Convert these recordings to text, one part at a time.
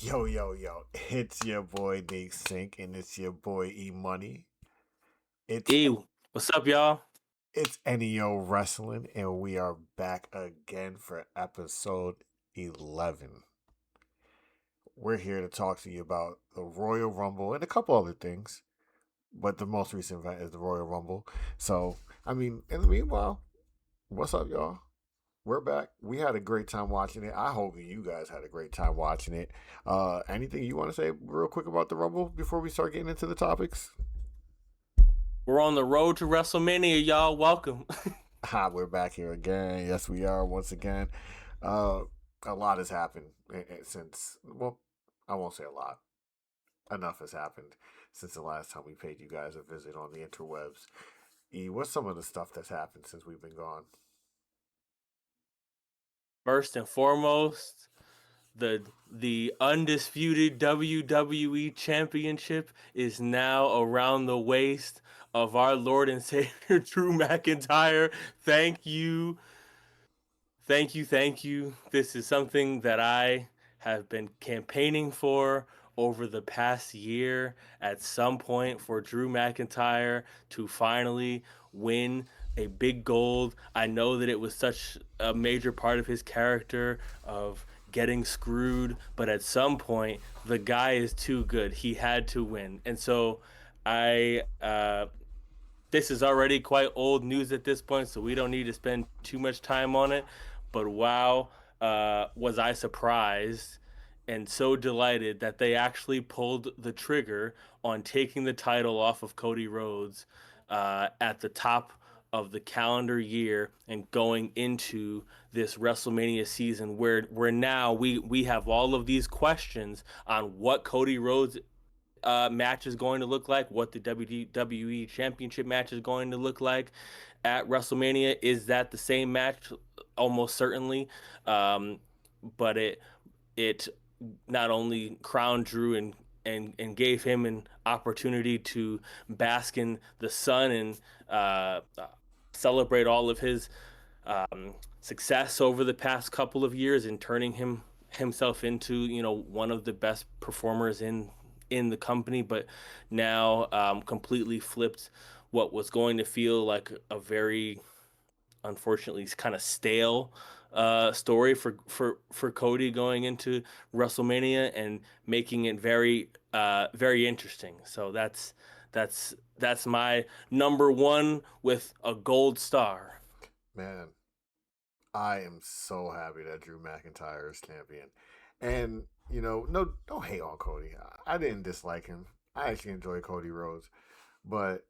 Yo, yo, yo. It's your boy NeekCinco and it's your boy E Money. It's Ew, what's up, y'all? it's NEOWrestling and we are back again for episode 11. We're here to talk to you about the Royal Rumble and a couple other things, but the most recent event is the Royal Rumble. So, in the meanwhile, what's up, y'all? We're back. We had a great time watching it. I hope you guys had a great time watching it. Anything you want to say real quick about the Rumble before we start getting into the topics? We're on the road to WrestleMania, y'all. Welcome. We're back here again. Yes, we are once again. Uh, a lot has happened since. Well, I won't say a lot. Enough has happened since the last time we paid you guys a visit on the interwebs. What's some of the stuff that's happened since we've been gone? First and foremost, the undisputed WWE Championship is now around the waist of our Lord and Savior Drew McIntyre. Thank you. Thank you, thank you. This is something that I have been campaigning for over the past year at some point for Drew McIntyre to finally win a big gold. I know that it was such a major part of his character of getting screwed, but at some point the guy is too good. He had to win. And so I this is already quite old news at this point, so we don't need to spend too much time on it. But wow, was I surprised and so delighted that they actually pulled the trigger on taking the title off of Cody Rhodes at the top of the calendar year and going into this WrestleMania season where now we have all of these questions on what Cody Rhodes match is going to look like, what the WWE Championship match is going to look like at WrestleMania. Is that the same match? Almost certainly. But it not only crowned Drew and gave him an opportunity to bask in the sun and celebrate all of his success over the past couple of years and turning himself into one of the best performers in the company, but now completely flipped what was going to feel like a very unfortunately kind of stale story for Cody going into WrestleMania and making it very interesting. So that's my number one with a gold star. Man, I am so happy that Drew McIntyre is champion. And, no, don't hate on Cody. I didn't dislike him. I actually enjoy Cody Rhodes. But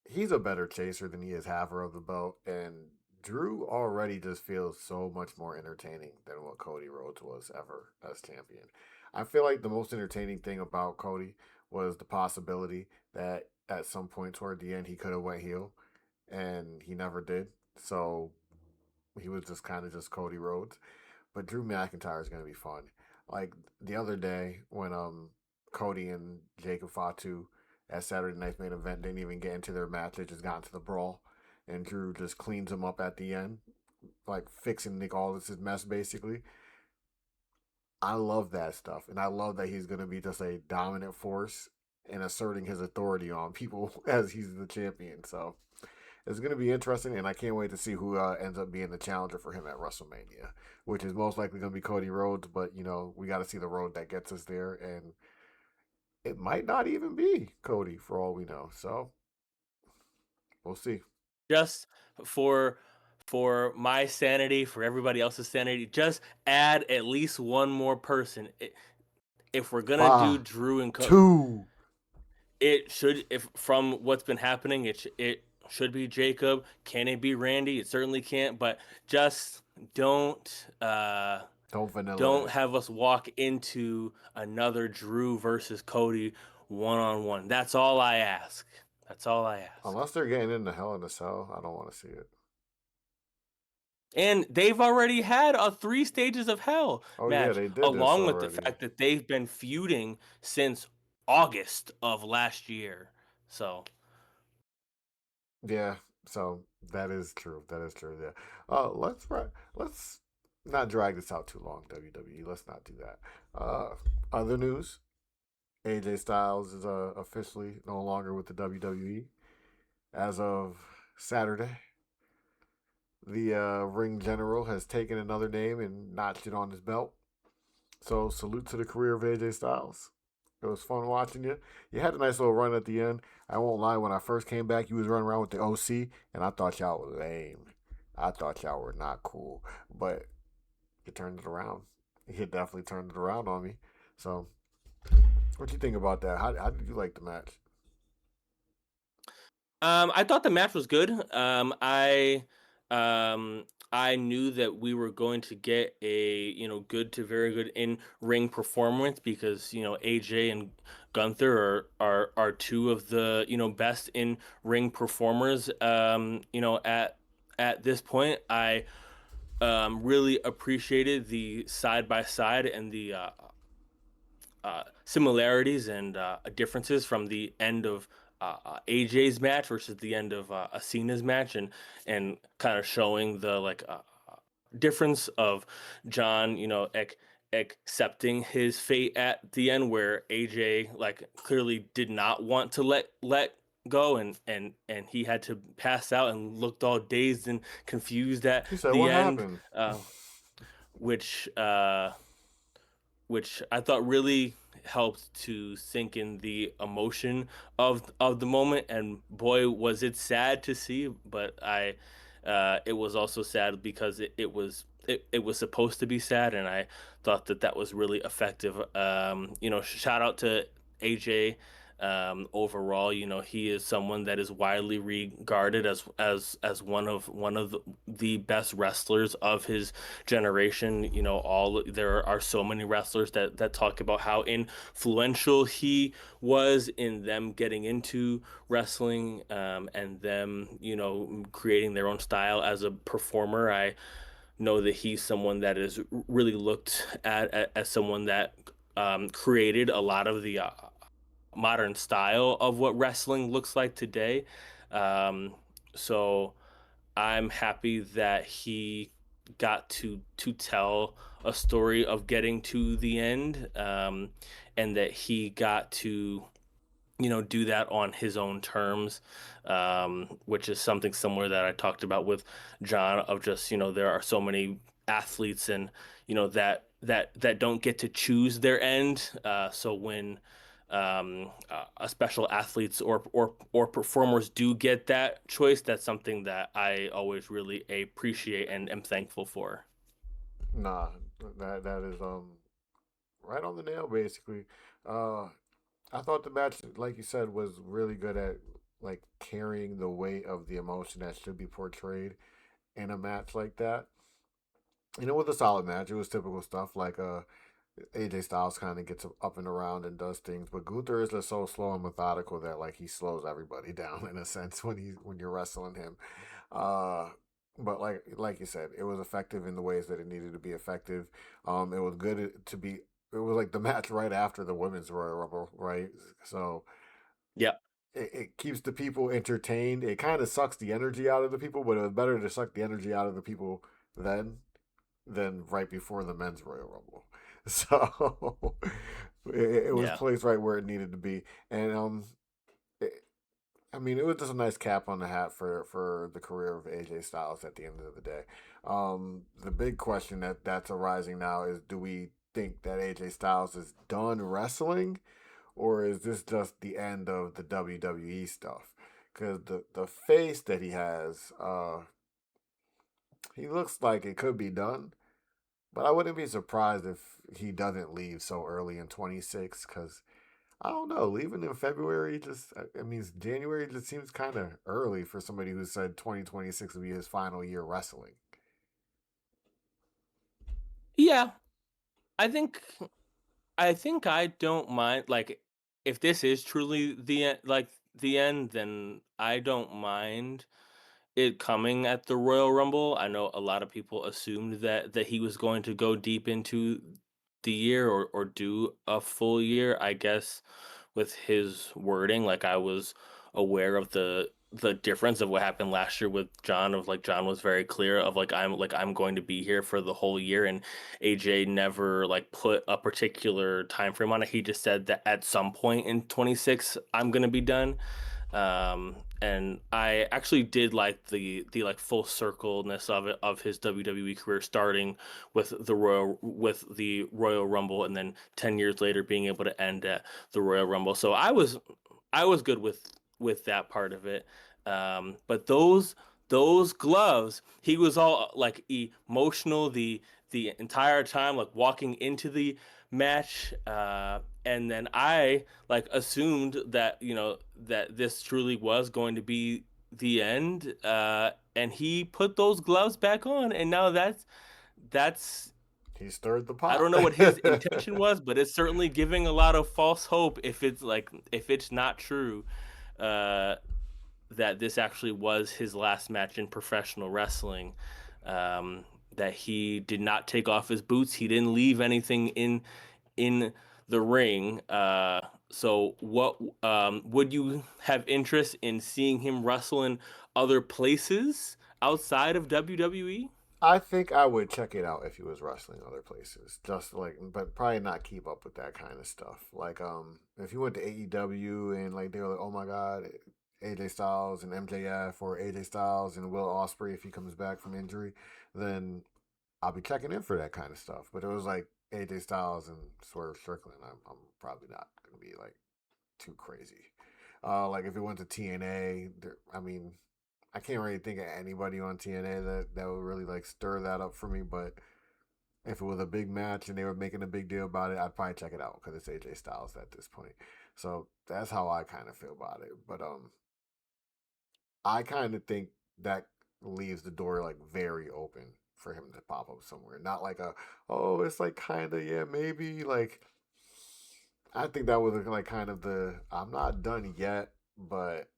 he's a better chaser than he is haver of the belt. And Drew already just feels so much more entertaining than what Cody Rhodes was ever as champion. I feel like the most entertaining thing about Cody was the possibility that at some point toward the end he could have went heel, and he never did. So he was just kind of just Cody Rhodes. But Drew McIntyre is going to be fun. Like the other day when Cody and Jacob Fatu at Saturday Night's main event didn't even get into their match; they just got into the brawl, and Drew just cleans him up at the end, like fixing Nick Aldis's mess basically. I love that stuff, and I love that he's going to be just a dominant force and asserting his authority on people as he's the champion. So it's going to be interesting, and I can't wait to see who ends up being the challenger for him at WrestleMania, which is most likely going to be Cody Rhodes. But we got to see the road that gets us there, and it might not even be Cody for all we know. So we'll see. Just for for my sanity, for everybody else's sanity, just add at least one more person. If we're gonna do Ah, Drew and two. it should, if from what's been happening, it should be Jacob. Can it be Randy? It certainly can't. But just don't Don't vanilla don't it. have us walk into another Drew versus Cody one on one. That's all I ask. That's all I ask. Unless they're getting into Hell in a Cell, I don't want to see it. And they've already had a three stages of hell Oh yeah, match, they did this along with the already. fact that they've been feuding since August of last year. So Yeah, so that is true. That is true. Yeah. Let's not drag this out too long, WWE. Let's not do that. Other news: AJ Styles is officially no longer with the WWE as of Saturday. The ring general has taken another name and notched it on his belt. So salute to the career of AJ Styles. It was fun watching you. You had a nice little run at the end. I won't lie. When I first came back, you was running around with the OC, and I thought y'all were lame. I thought y'all were not cool. But you turned it around. You definitely turned it around on me. So, what you think about that? How did you like the match? I thought the match was good. I knew that we were going to get a good to very good in ring performance because AJ and Gunther are two of the best in ring performers. At this point, I really appreciated the side by side and the similarities and differences from the end of AJ's match versus the end of Cena's match, and kind of showing the difference of John, accepting his fate at the end, where AJ clearly did not want to let go, and he had to pass out and looked all dazed and confused at He said, the "What end, happened?" which I thought really helped to sink in the emotion of the moment. And boy, was it sad to see, but it was also sad because it was supposed to be sad, and I thought that that was really effective. Shout out to AJ. Overall, he is someone that is widely regarded as one of the best wrestlers of his generation. All there are so many wrestlers that talk about how influential he was in them getting into wrestling, and them creating their own style as a performer. I know that he's someone that is really looked at as someone that created a lot of the modern style of what wrestling looks like today. Um, so I'm happy that he got to tell a story of getting to the end, and that he got to do that on his own terms, which is something similar that I talked about with John, of just there are so many athletes, and that don't get to choose their end. So when a special athletes or performers do get that choice, that's something that I always really appreciate and am thankful for. Nah, that is right on the nail basically. Uh I thought the match, like you said, was really good at like carrying the weight of the emotion that should be portrayed in a match like that. You know, with a solid match, it was typical stuff like AJ Styles kind of gets up and around and does things, but Gunther is just so slow and methodical that like he slows everybody down in a sense when you're wrestling him. Uh, but like you said, it was effective in the ways that it needed to be effective. It was good to be. It was like the match right after the women's Royal Rumble, right? So Yeah, it keeps the people entertained. It kind of sucks the energy out of the people, but it was better to suck the energy out of the people then than right before the men's Royal Rumble. So it was yeah. placed right where it needed to be, and it, I mean, it was just a nice cap on the hat for the career of AJ Styles at the end of the day. The big question that's arising now is: do we think that AJ Styles is done wrestling, or is this just the end of the WWE stuff? Because the face that he has, he looks like it could be done. But I wouldn't be surprised if he doesn't leave so early in 26 because I don't know. Leaving in February just, I mean, January just seems kind of early for somebody who said 2026 would be his final year wrestling. Yeah, I think I don't mind, like, if this is truly the end, then I don't mind it coming at the Royal Rumble. I know a lot of people assumed that he was going to go deep into the year, or do a full year. I guess with his wording, like, I was aware of the difference of what happened last year with John. Of like John was very clear of I'm going to be here for the whole year, and AJ never like put a particular time frame on it. He just said that at some point in 26 I'm going to be done. And I actually did like the like full circleness of it, of his WWE career, starting with the Royal Rumble, and then 10 years later being able to end at the Royal Rumble. So I was good with that part of it. But those gloves, he was all like emotional the entire time, like walking into the match. And then I like assumed that that this truly was going to be the end. And he put those gloves back on, and now that's He stirred the I pot. don't know what his intention was, but it's certainly giving a lot of false hope if it's not true. Uh, that this actually was his last match in professional wrestling. Um, that he did not take off his boots. He didn't leave anything in the ring. So what would you have interest in seeing him wrestle in other places outside of WWE? I think I would check it out if he was wrestling other places, just like, but probably not keep up with that kind of stuff. Like, if he went to AEW and like they were like, oh my god, AJ Styles and MJF, or AJ Styles and Will Ospreay if he comes back from injury, then I'll be checking in for that kind of stuff. But it was like AJ Styles and Swerve Strickland. I'm probably not gonna be like too crazy. Like if it went to TNA, I mean, I can't really think of anybody on TNA that would really like stir that up for me. But if it was a big match and they were making a big deal about it, I'd probably check it out because it's AJ Styles at this point. So that's how I kind of feel about it. But I kind of think that leaves the door like very open for him to pop up somewhere. Not like oh, it's like kind of, yeah, maybe. Like, I think that was like kind of the, I'm not done yet, but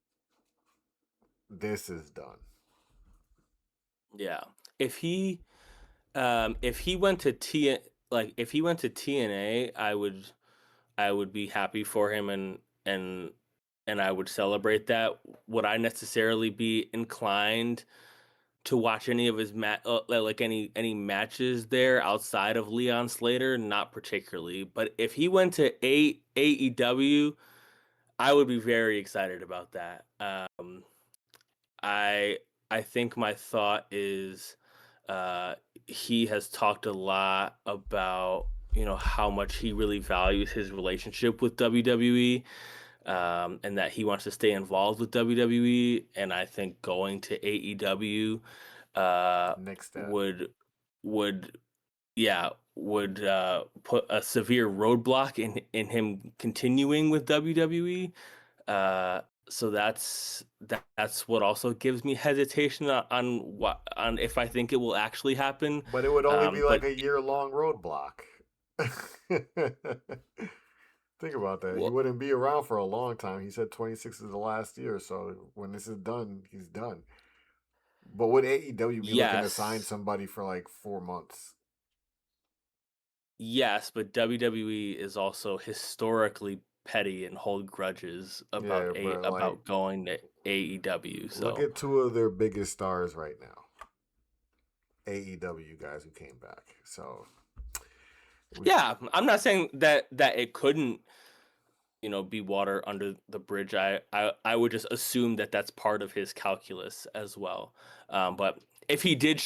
this is done. Yeah. If he if he went to T like if he went to TNA, I would be happy for him, and I would celebrate that. Would I necessarily be inclined to watch any of his like any matches there outside of Leon Slater? Not particularly. But if he went to AEW, I would be very excited about that. I I think my thought is uh he has talked a lot about how much he really values his relationship with WWE, and that he wants to stay involved with WWE. And I think going to AEW uh Next step. would yeah would put a severe roadblock in him continuing with WWE. uh, so that's what also gives me hesitation on what on if I think it will actually happen. But it would only be like But a year-long roadblock. Think about that. He well, wouldn't be around for a long time. He said 26 is the last year, so when this is done, he's done. But would AEW be looking to sign yes, somebody for like 4 months? yes, but WWE is also historically petty and hold grudges Yeah, but like, about going to AEW. look So at two of their biggest stars right now, AEW guys who came back. So we, yeah, I'm not saying that it couldn't be water under the bridge. I would just assume that that's part of his calculus as well. But if he did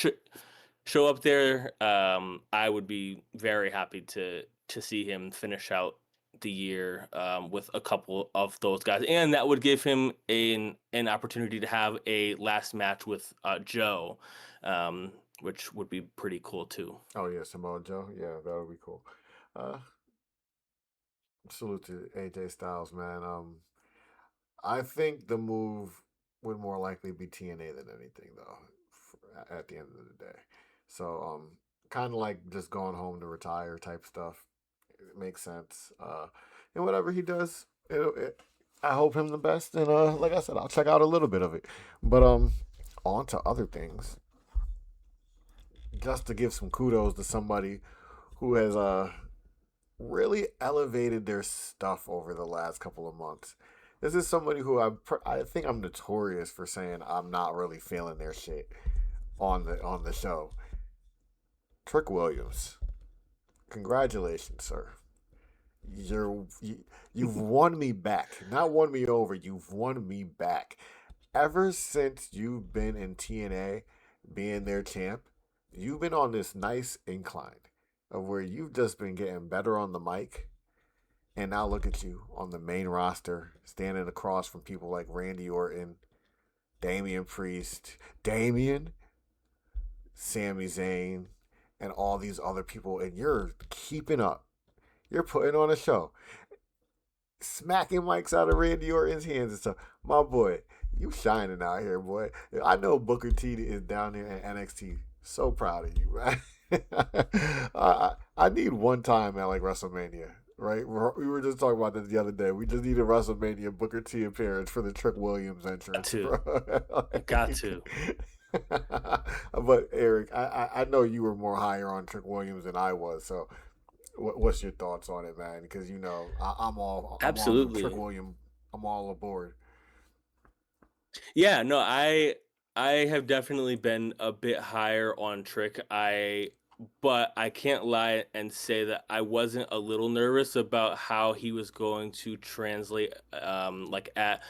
show up there, I would be very happy to see him finish out the year with a couple of those guys, and that would give him an opportunity to have a last match with Joe, which would be pretty cool too. oh yeah, Samoa Joe. Yeah, that would be cool. Uh, Salute to AJ Styles, man. I think the move would more likely be TNA than anything, though. At the end of the day, so kind of like just going home to retire type stuff. It makes sense. And whatever he does, I hope him the best. And like I said, I'll check out a little bit of it. But on to other things. Just to give some kudos to somebody who has really elevated their stuff over the last couple of months. This is somebody who I think I'm notorious for saying I'm not really feeling their shit on the show. Trick Williams, congratulations, sir. You're you, you've won me back. Not won me over. You've won me back. Ever since you've been in TNA, being their champ, you've been on this nice incline of where you've just been getting better on the mic. And now look at you on the main roster, standing across from people like Randy Orton, Damian Priest, Damian, Sami Zayn, and all these other people, and you're keeping up. You're putting on a show, smacking mics out of Randy Orton's hands and stuff. My boy, you shining out here, boy. I know Booker T is down there at NXT. So proud of you, man. I need one time at like WrestleMania, right? We were just talking about this the other day. We just need a WrestleMania Booker T appearance for the Trick Williams Got entrance, to, bro. got to. But Eric, I know you were more higher on Trick Williams than I was, so what's your thoughts on it, man? Because you know I'm all Trick Absolutely. William. I'm all aboard. Yeah, no, I have definitely been a bit higher on Trick. But I can't lie and say that I wasn't a little nervous about how he was going to translate like at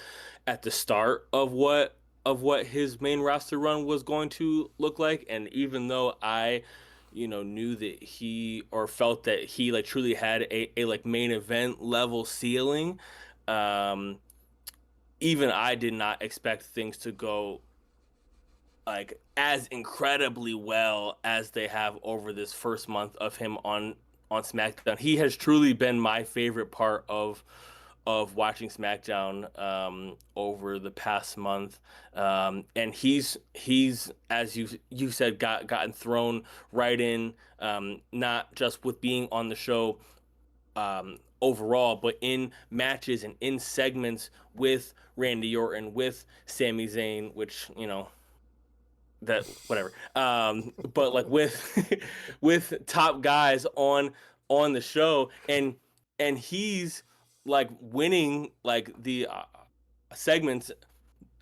the start of what his main roster run was going to look like. And even though I knew that he or felt that he like truly had a like main event level ceiling, um even I did not expect things to go like as incredibly well as they have over this first month of him on SmackDown. He has truly been my favorite part of watching SmackDown over the past month, and he's as you said gotten thrown right in, not just with being on the show overall, but in matches and in segments with Randy Orton, with Sami Zayn, which that whatever. But like with with top guys on the show, and he's like winning like the segments,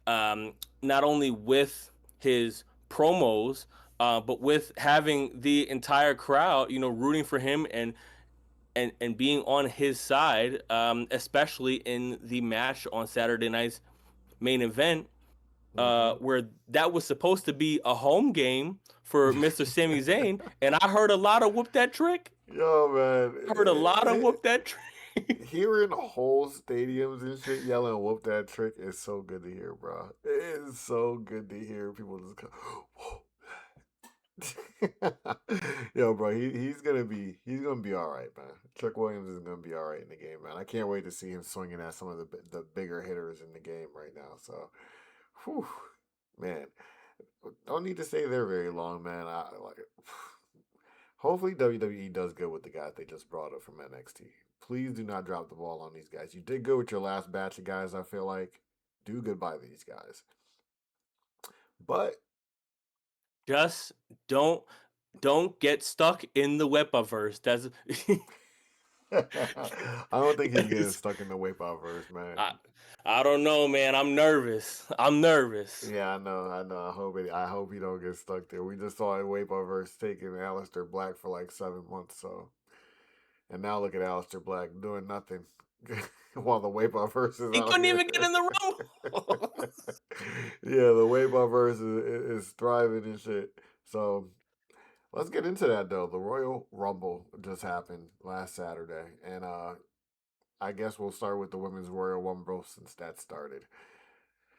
not only with his promos, but with having the entire crowd, rooting for him and being on his side, especially in the match on Saturday night's main event, Mm-hmm. where that was supposed to be a home game for Mr. Sami Zayn, and I heard a lot of whoop that trick. Yo, man, I heard a lot of whoop that trick. hearing whole stadiums and shit yelling "whoop that trick" is so good to hear, bro. It is so good to hear people just go, yo, bro, he's gonna be all right, man. Trick Williams is gonna be all right in the game, man. I can't wait to see him swinging at some of the bigger hitters in the game right now. So, whew, man, don't need to stay there very long, man. I like. Hopefully, WWE does good with the guys they just brought up from NXT. Please do not drop the ball on these guys. You did good with your last batch of guys. I feel like do good by these guys, but Just don't don't get stuck in the Wepaverse. That's I don't think he's getting stuck in the Wipe Out verse, man. I, I don't know, man. I'm nervous. I'm nervous. Yeah, I know. I hope he don't get stuck there. We just saw a Wipe Out verse taking Aleister Black for like 7 months, so and now look at Aleister Black doing nothing while the Wipe Out verse is He out couldn't here. even get in the Rumble. Yeah, the Wipe Out verse is thriving and shit. So let's get into that though. The Royal Rumble just happened last Saturday, and I guess we'll start with the Women's Royal Rumble since that started.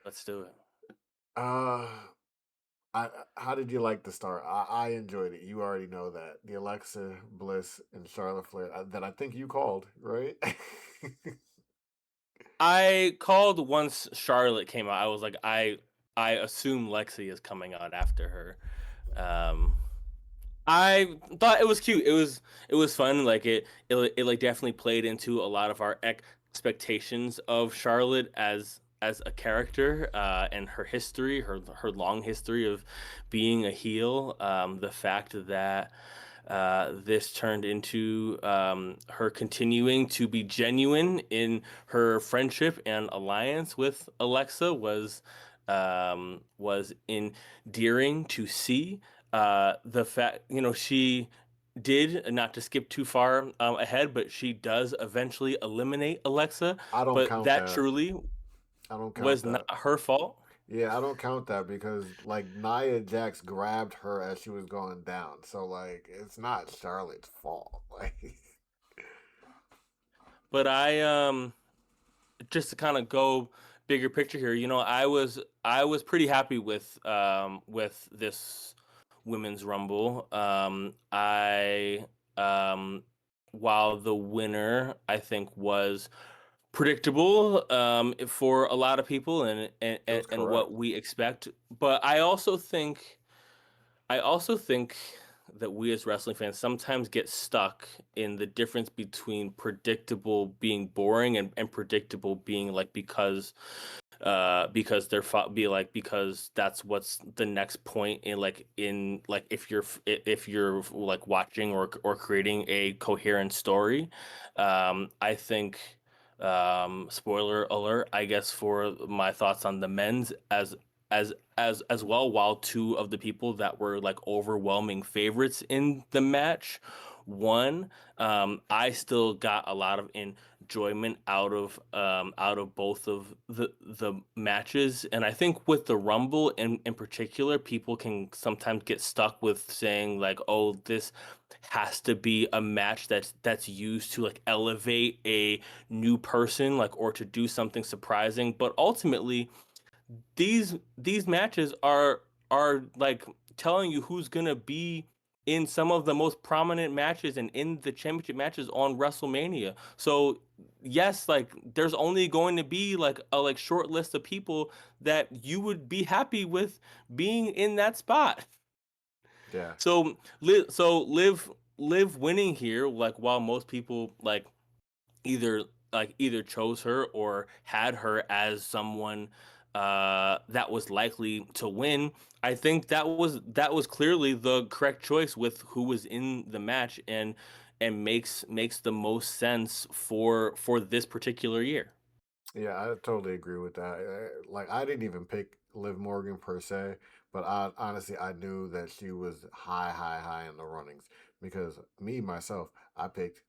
Let's do it. Uh, how did you like the start? I enjoyed it. You already know that the Alexa Bliss and Charlotte Flair that I think you called, right? I called once Charlotte came out. I was like, I assume Lexi is coming out after her. Um, I thought it was cute. It was fun. Like it like definitely played into a lot of our expectations of Charlotte as a character, and her history, her long history of being a heel. The fact that This turned into her continuing to be genuine in her friendship and alliance with Alexa was endearing to see. The fact, she did, not to skip too far ahead, but she does eventually eliminate Alexa, I don't but count that that. truly I don't count was that. not her fault. Yeah, I don't count that because like Nia Jax grabbed her as she was going down. So like it's not Charlotte's fault. Like But just to kind of go bigger picture here, I was pretty happy with this women's rumble. I While the winner I think was predictable for a lot of people and and, it and was and correct. what we expect, but I also think that we as wrestling fans sometimes get stuck in the difference between predictable being boring and predictable being like because because that's what's the next point in if you're like watching or creating a coherent story. I think spoiler alert, I guess, for my thoughts on the men's as well, while two of the people that were like overwhelming favorites in the match won, I still got a lot of enjoyment out of both of the matches. And I think with the Rumble in particular, people can sometimes get stuck with saying like, oh, this has to be a match that's used to like elevate a new person, like, or to do something surprising. But ultimately, these matches are like telling you who's gonna be in some of the most prominent matches and in the championship matches on WrestleMania. So yes, like there's only going to be like a like short list of people that you would be happy with being in that spot. Yeah. So live winning here, like while most people either either chose her or had her as someone that was likely to win. I think that was clearly the correct choice with who was in the match, and makes the most sense for this particular year. Yeah, I totally agree with that. Like, I didn't even pick Liv Morgan per se, but honestly, I knew that she was high, high, high in the runnings because me myself, I picked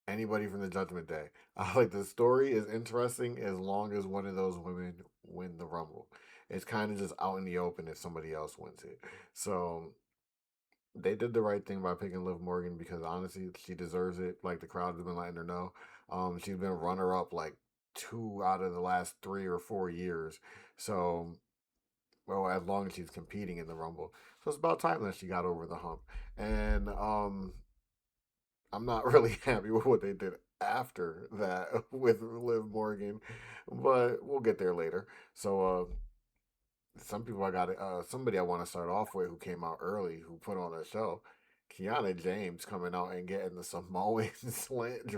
anybody from the Judgment Day. I like the story is interesting as long as one of those women win the Rumble. It's kind of just out in the open if somebody else wins it. So they did the right thing by picking Liv Morgan because honestly, she deserves it. Like the crowd has been letting her know. She's been runner up like 2 out of the last 3 or 4 years. So, well, as long as she's competing in the Rumble, so it's about time that she got over the hump. And I'm not really happy with what they did after that with Liv Morgan, but we'll get there later. So, some people I got somebody I want to start off with who came out early who put on a show. Kiana James coming out and getting the Samoan slant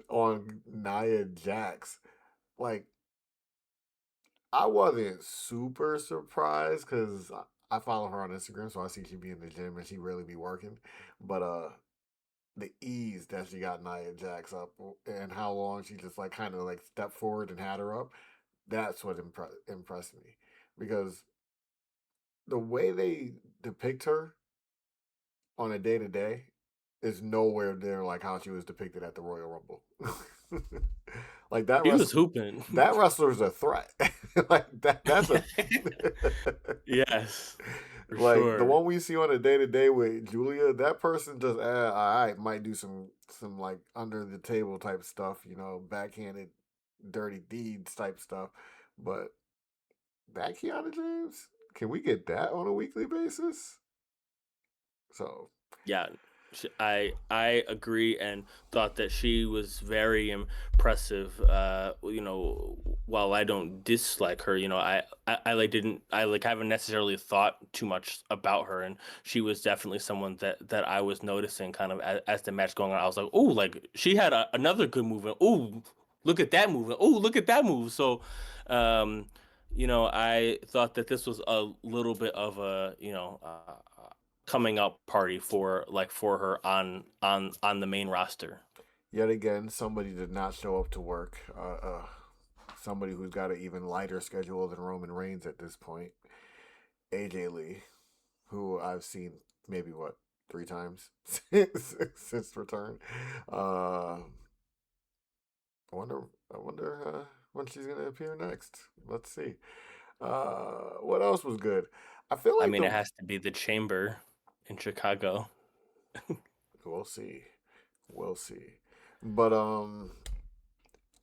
on Nia Jax. Like, I wasn't super surprised because I follow her on Instagram, so I see she be in the gym and she really be working. But the ease that she got Nia Jax up and how long she just like kind of like stepped forward and had her up, that's what impressed me because the way they depict her on a day to day is nowhere near like how she was depicted at the Royal Rumble. Like He was hooping. that wrestler's a threat. Like that's a Yes, for like the sure. one we see on a day to day with Julia. That person just all right might do some like under the table type stuff, backhanded dirty deeds type stuff, but that Kiana James, can we get that on a weekly basis? So Yeah, I agree and thought that she was very impressive. While I don't dislike her, I like didn't I like haven't necessarily thought too much about her, and she was definitely someone that I was noticing kind of as the match going on. I was like, oh, like she had another good movement. Oh, look at that movement. Oh, look at that move. So, I thought that this was a little bit of a coming up party for her on the main roster. Yet again, somebody did not show up to work. Somebody who's got an even lighter schedule than Roman Reigns at this point. AJ Lee, who I've seen maybe what 3 times since return. Uh, I wonder. I wonder when she's gonna appear next. Let's see. What else was good? I feel I like mean, the it has to be the Chamber in Chicago. we'll see, we'll see, but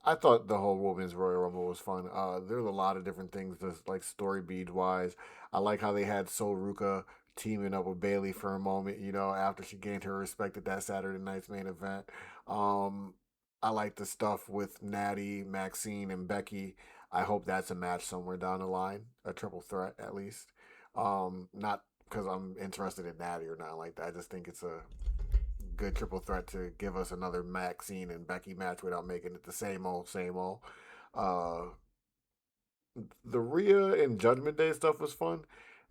I thought the whole Women's Royal Rumble was fun. There's a lot of different things, just like story bead wise. I like how they had Sol Ruka teaming up with Bailey for a moment. You know, after she gained her respect at that Saturday night's main event. Um, I like the stuff with Natty, Maxine, and Becky. I hope that's a match somewhere down the line, a triple threat at least. Not because I'm interested in Natty or nothing like that. I just think it's a good triple threat to give us another Maxine and Becky match without making it the same old, same old. Uh, the Rhea and Judgment Day stuff was fun.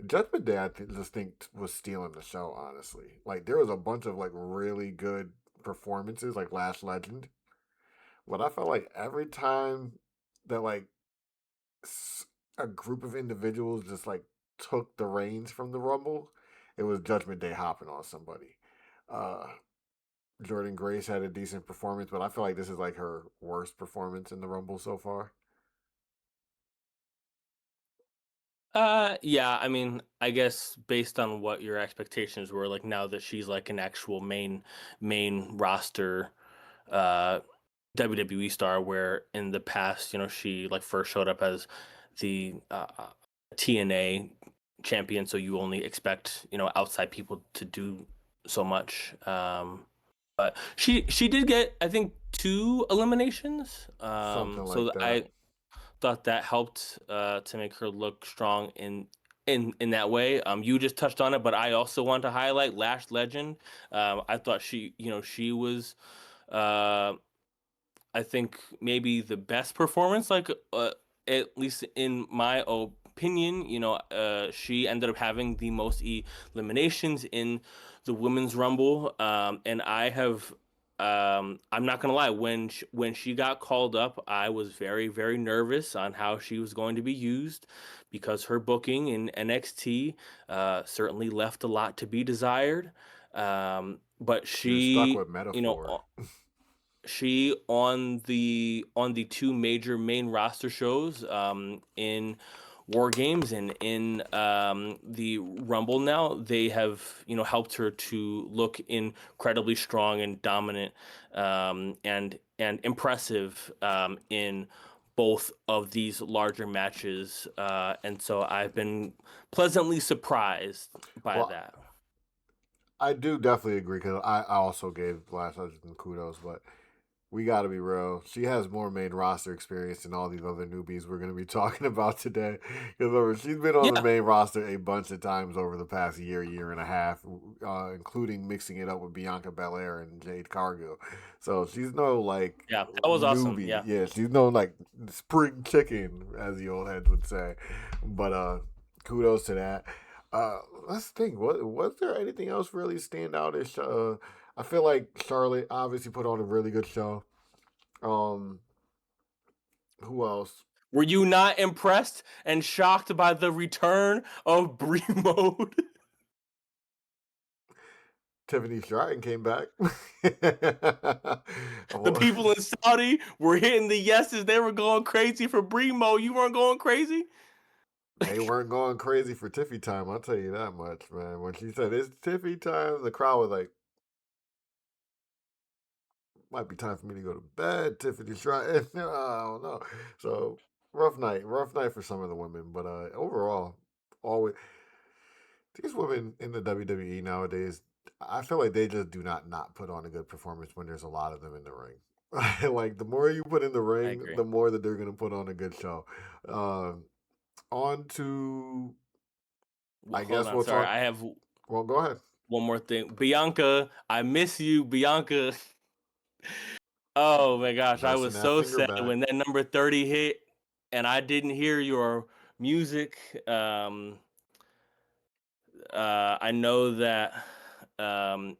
Judgment Day, just think was stealing the show. Honestly, like there was a bunch of like really good performances, like Last Legend, but I felt like every time that like a group of individuals just like took the reins from the Rumble, it was Judgment Day hopping on somebody. Uh, Jordan Grace had a decent performance, but I feel like this is like her worst performance in the Rumble so far. Yeah, I mean, I guess based on what your expectations were, like now that she's like an actual main roster uh WWE star, where in the past, she like first showed up as the TNA champion, so you only expect, outside people to do so much. But she did get, I think, 2 eliminations. Something like So that. I thought that helped to make her look strong in that way. You just touched on it, but I also want to highlight Lash Legend. I thought she was uh, I think maybe the best performance, like at least in my opinion. She ended up having the most eliminations in the women's rumble, and I'm not gonna lie, when she got called up, I was very very nervous on how she was going to be used, because her booking in NXT certainly left a lot to be desired. But She was stuck she, with metaphor. she on the 2 major main roster shows, in War Games and in the Rumble, now they have helped her to look incredibly strong and dominant, and impressive, in both of these larger matches, and so I've been pleasantly surprised by Well, that. I do definitely agree because I also gave Last Legend kudos, but we got to be real. She has more main roster experience than all these other newbies we're going to be talking about today. Because she's been on the Yeah, main roster a bunch of times over the past year, year and a half, including mixing it up with Bianca Belair and Jade Cargill. So she's no like yeah, that was awesome. newbie. Yeah. Yeah, she's no like spring chicken, as the old heads would say. But kudos to that. Let's think. What was there anything else really stand out? I feel like Charlotte obviously put on a really good show. Um, who else? Were you not impressed and shocked by the return of Brie Mode? Tiffany Stratton came back. The Well, people in Saudi were hitting the yeses. They were going crazy for Brie Mode. You weren't going crazy? they weren't going crazy for Tiffy time. I'll tell you that much, man. When she said it's Tiffy time, the crowd was like, "Might be time for me to go to bed." Tiffany Stratton. I don't know. So rough night for some of the women, but overall, always these women in the WWE nowadays, I feel like they just do not put on a good performance when there's a lot of them in the ring. Like the more you put in the I ring, agree. the more that they're gonna put on a good show. Um, on to, Well, I hold guess on. we'll Sorry. talk. I have Well, go ahead. one more thing. Bianca, I miss you, Bianca. Oh my gosh. I Nursing was that so finger sad back. when that number 30 hit and I didn't hear your music. I know that um,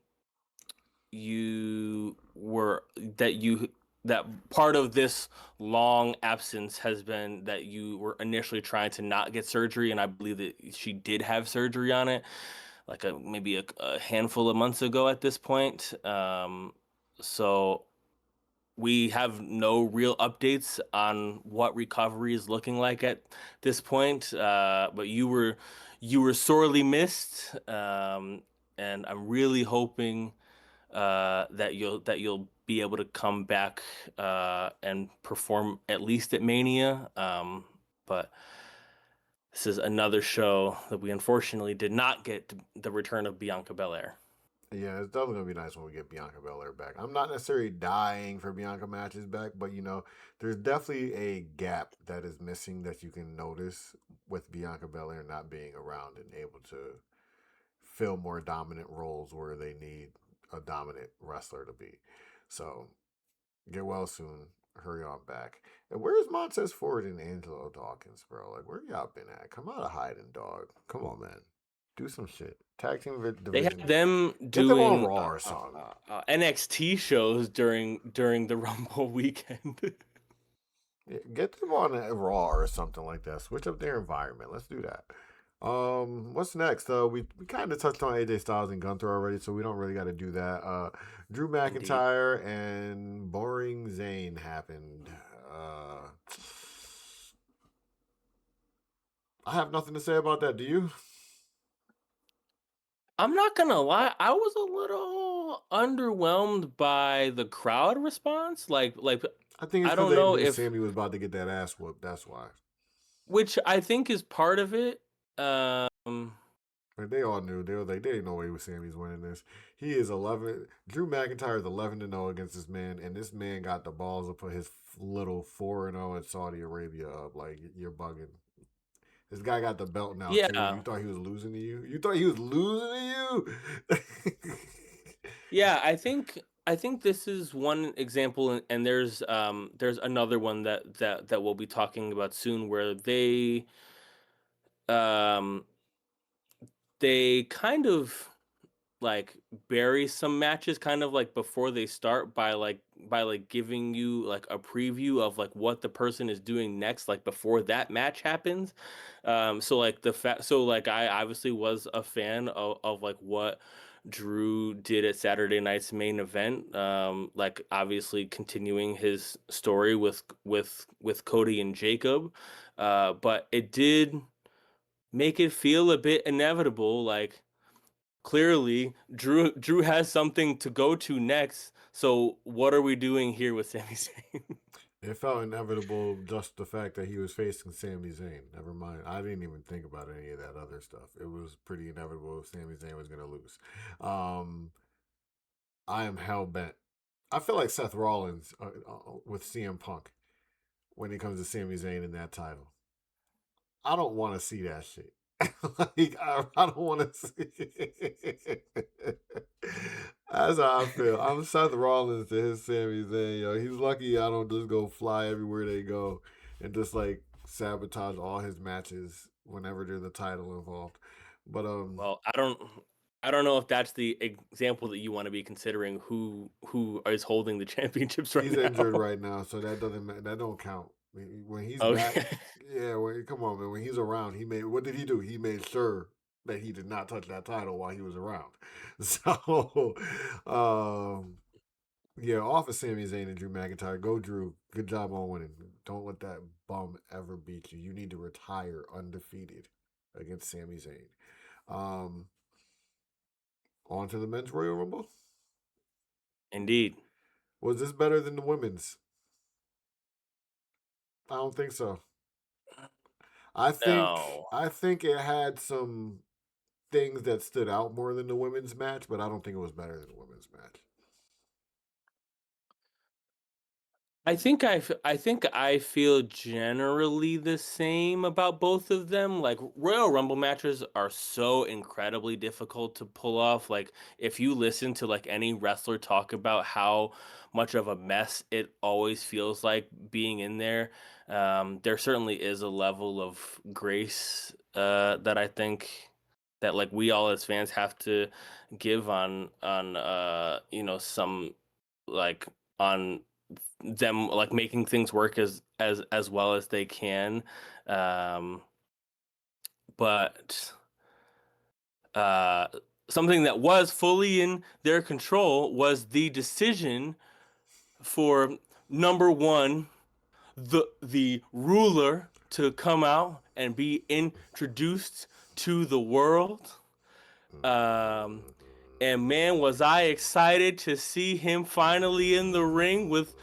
you were that you that part of this long absence has been that you were initially trying to not get surgery, and I believe that she did have surgery on it, like maybe a handful of months ago at this point. So we have no real updates on what recovery is looking like at this point. But you were sorely missed, and I'm really hoping that you'll be able to come back and perform at least at Mania. But this is another show that we unfortunately did not get the return of Bianca Belair. Yeah, it's definitely gonna be nice when we get Bianca Belair back. I'm not necessarily dying for Bianca matches back, but there's definitely a gap that is missing that you can notice with Bianca Belair not being around and able to fill more dominant roles where they need a dominant wrestler to be. So get well soon. Hurry on back. And where's Montez Ford and Angelo Dawkins, bro? Like, where y'all been at? Come out of hiding, dog. Come on, man. Do some shit. Tag team They had division. them Get them on doing Raw or something. NXT shows during the Rumble weekend. Yeah, get them on a Raw or something like that. Switch up their environment. Let's do that. What's next? We kind of touched on AJ Styles and Gunther already, so we don't really got to do that. Drew Indeed. McIntyre and Boring Zayn happened. I have nothing to say about that. Do you? I'm not gonna lie, I was a little underwhelmed by the crowd response. Like I think it's I because don't they know knew if, Sammy was about to get that ass whooped. That's why. which I think is part of it. Um, Like they all knew. They were like, there ain't no way Sammy's winning this. He is 11. Drew McIntyre is 11-0 against this man, and this man got the balls to put his little 4-0 in Saudi Arabia up. Like, you're bugging. This guy got the belt now, too. You yeah, thought he was losing to you? You thought he was losing to you? yeah, I think this is one example, and there's another one that we'll be talking about soon, where um they kind of like bury some matches kind of like before they start by giving you like a preview of like what the person is doing next, like before that match happens. So like I obviously was a fan of like what Drew did at Saturday night's main event, like obviously continuing his story with Cody and Jacob, but it did make it feel a bit inevitable. Like clearly, Drew has something to go to next. So what are we doing here with Sami Zayn? It felt inevitable just the fact that he was facing Sami Zayn. Never mind. I didn't even think about any of that other stuff. It was pretty inevitable if Sami Zayn was going to lose. Um, I am hell bent. I feel like Seth Rollins with CM Punk when it comes to Sami Zayn in that title. I don't want to see that shit. Like I don't want to see. That's how I feel. I'm Seth Rollins to his Sami Zayn. Yo, he's lucky I don't just go fly everywhere they go and just like sabotage all his matches whenever there's a title involved. But Well, I don't know if that's the example that you want to be considering who is holding the championships right he's injured now. right now, so that doesn't that don't count. When he's back, Okay. yeah. Come on, man. When he's around, he made what did he do? He made sure that he did not touch that title while he was around. So, yeah. Off of Sami Zayn and Drew McIntyre, go Drew. Good job on winning. Don't let that bum ever beat you. You need to retire undefeated against Sami Zayn. Um, on to the men's Royal Rumble. Indeed. Was this better than the women's? I don't think so. I think No. I think it had some things that stood out more than the women's match, but I don't think it was better than the women's match. I think I feel generally the same about both of them. Like Royal Rumble matches are so incredibly difficult to pull off. Like if you listen to like any wrestler talk about how much of a mess it always feels like being in there, there certainly is a level of grace that I think that like we all as fans have to give on some like on them like making things work as well as they can. Um, but uh, something that was fully in their control was the decision for number one, the ruler to come out and be introduced to the world. Um, and man, was I excited to see him finally in the ring with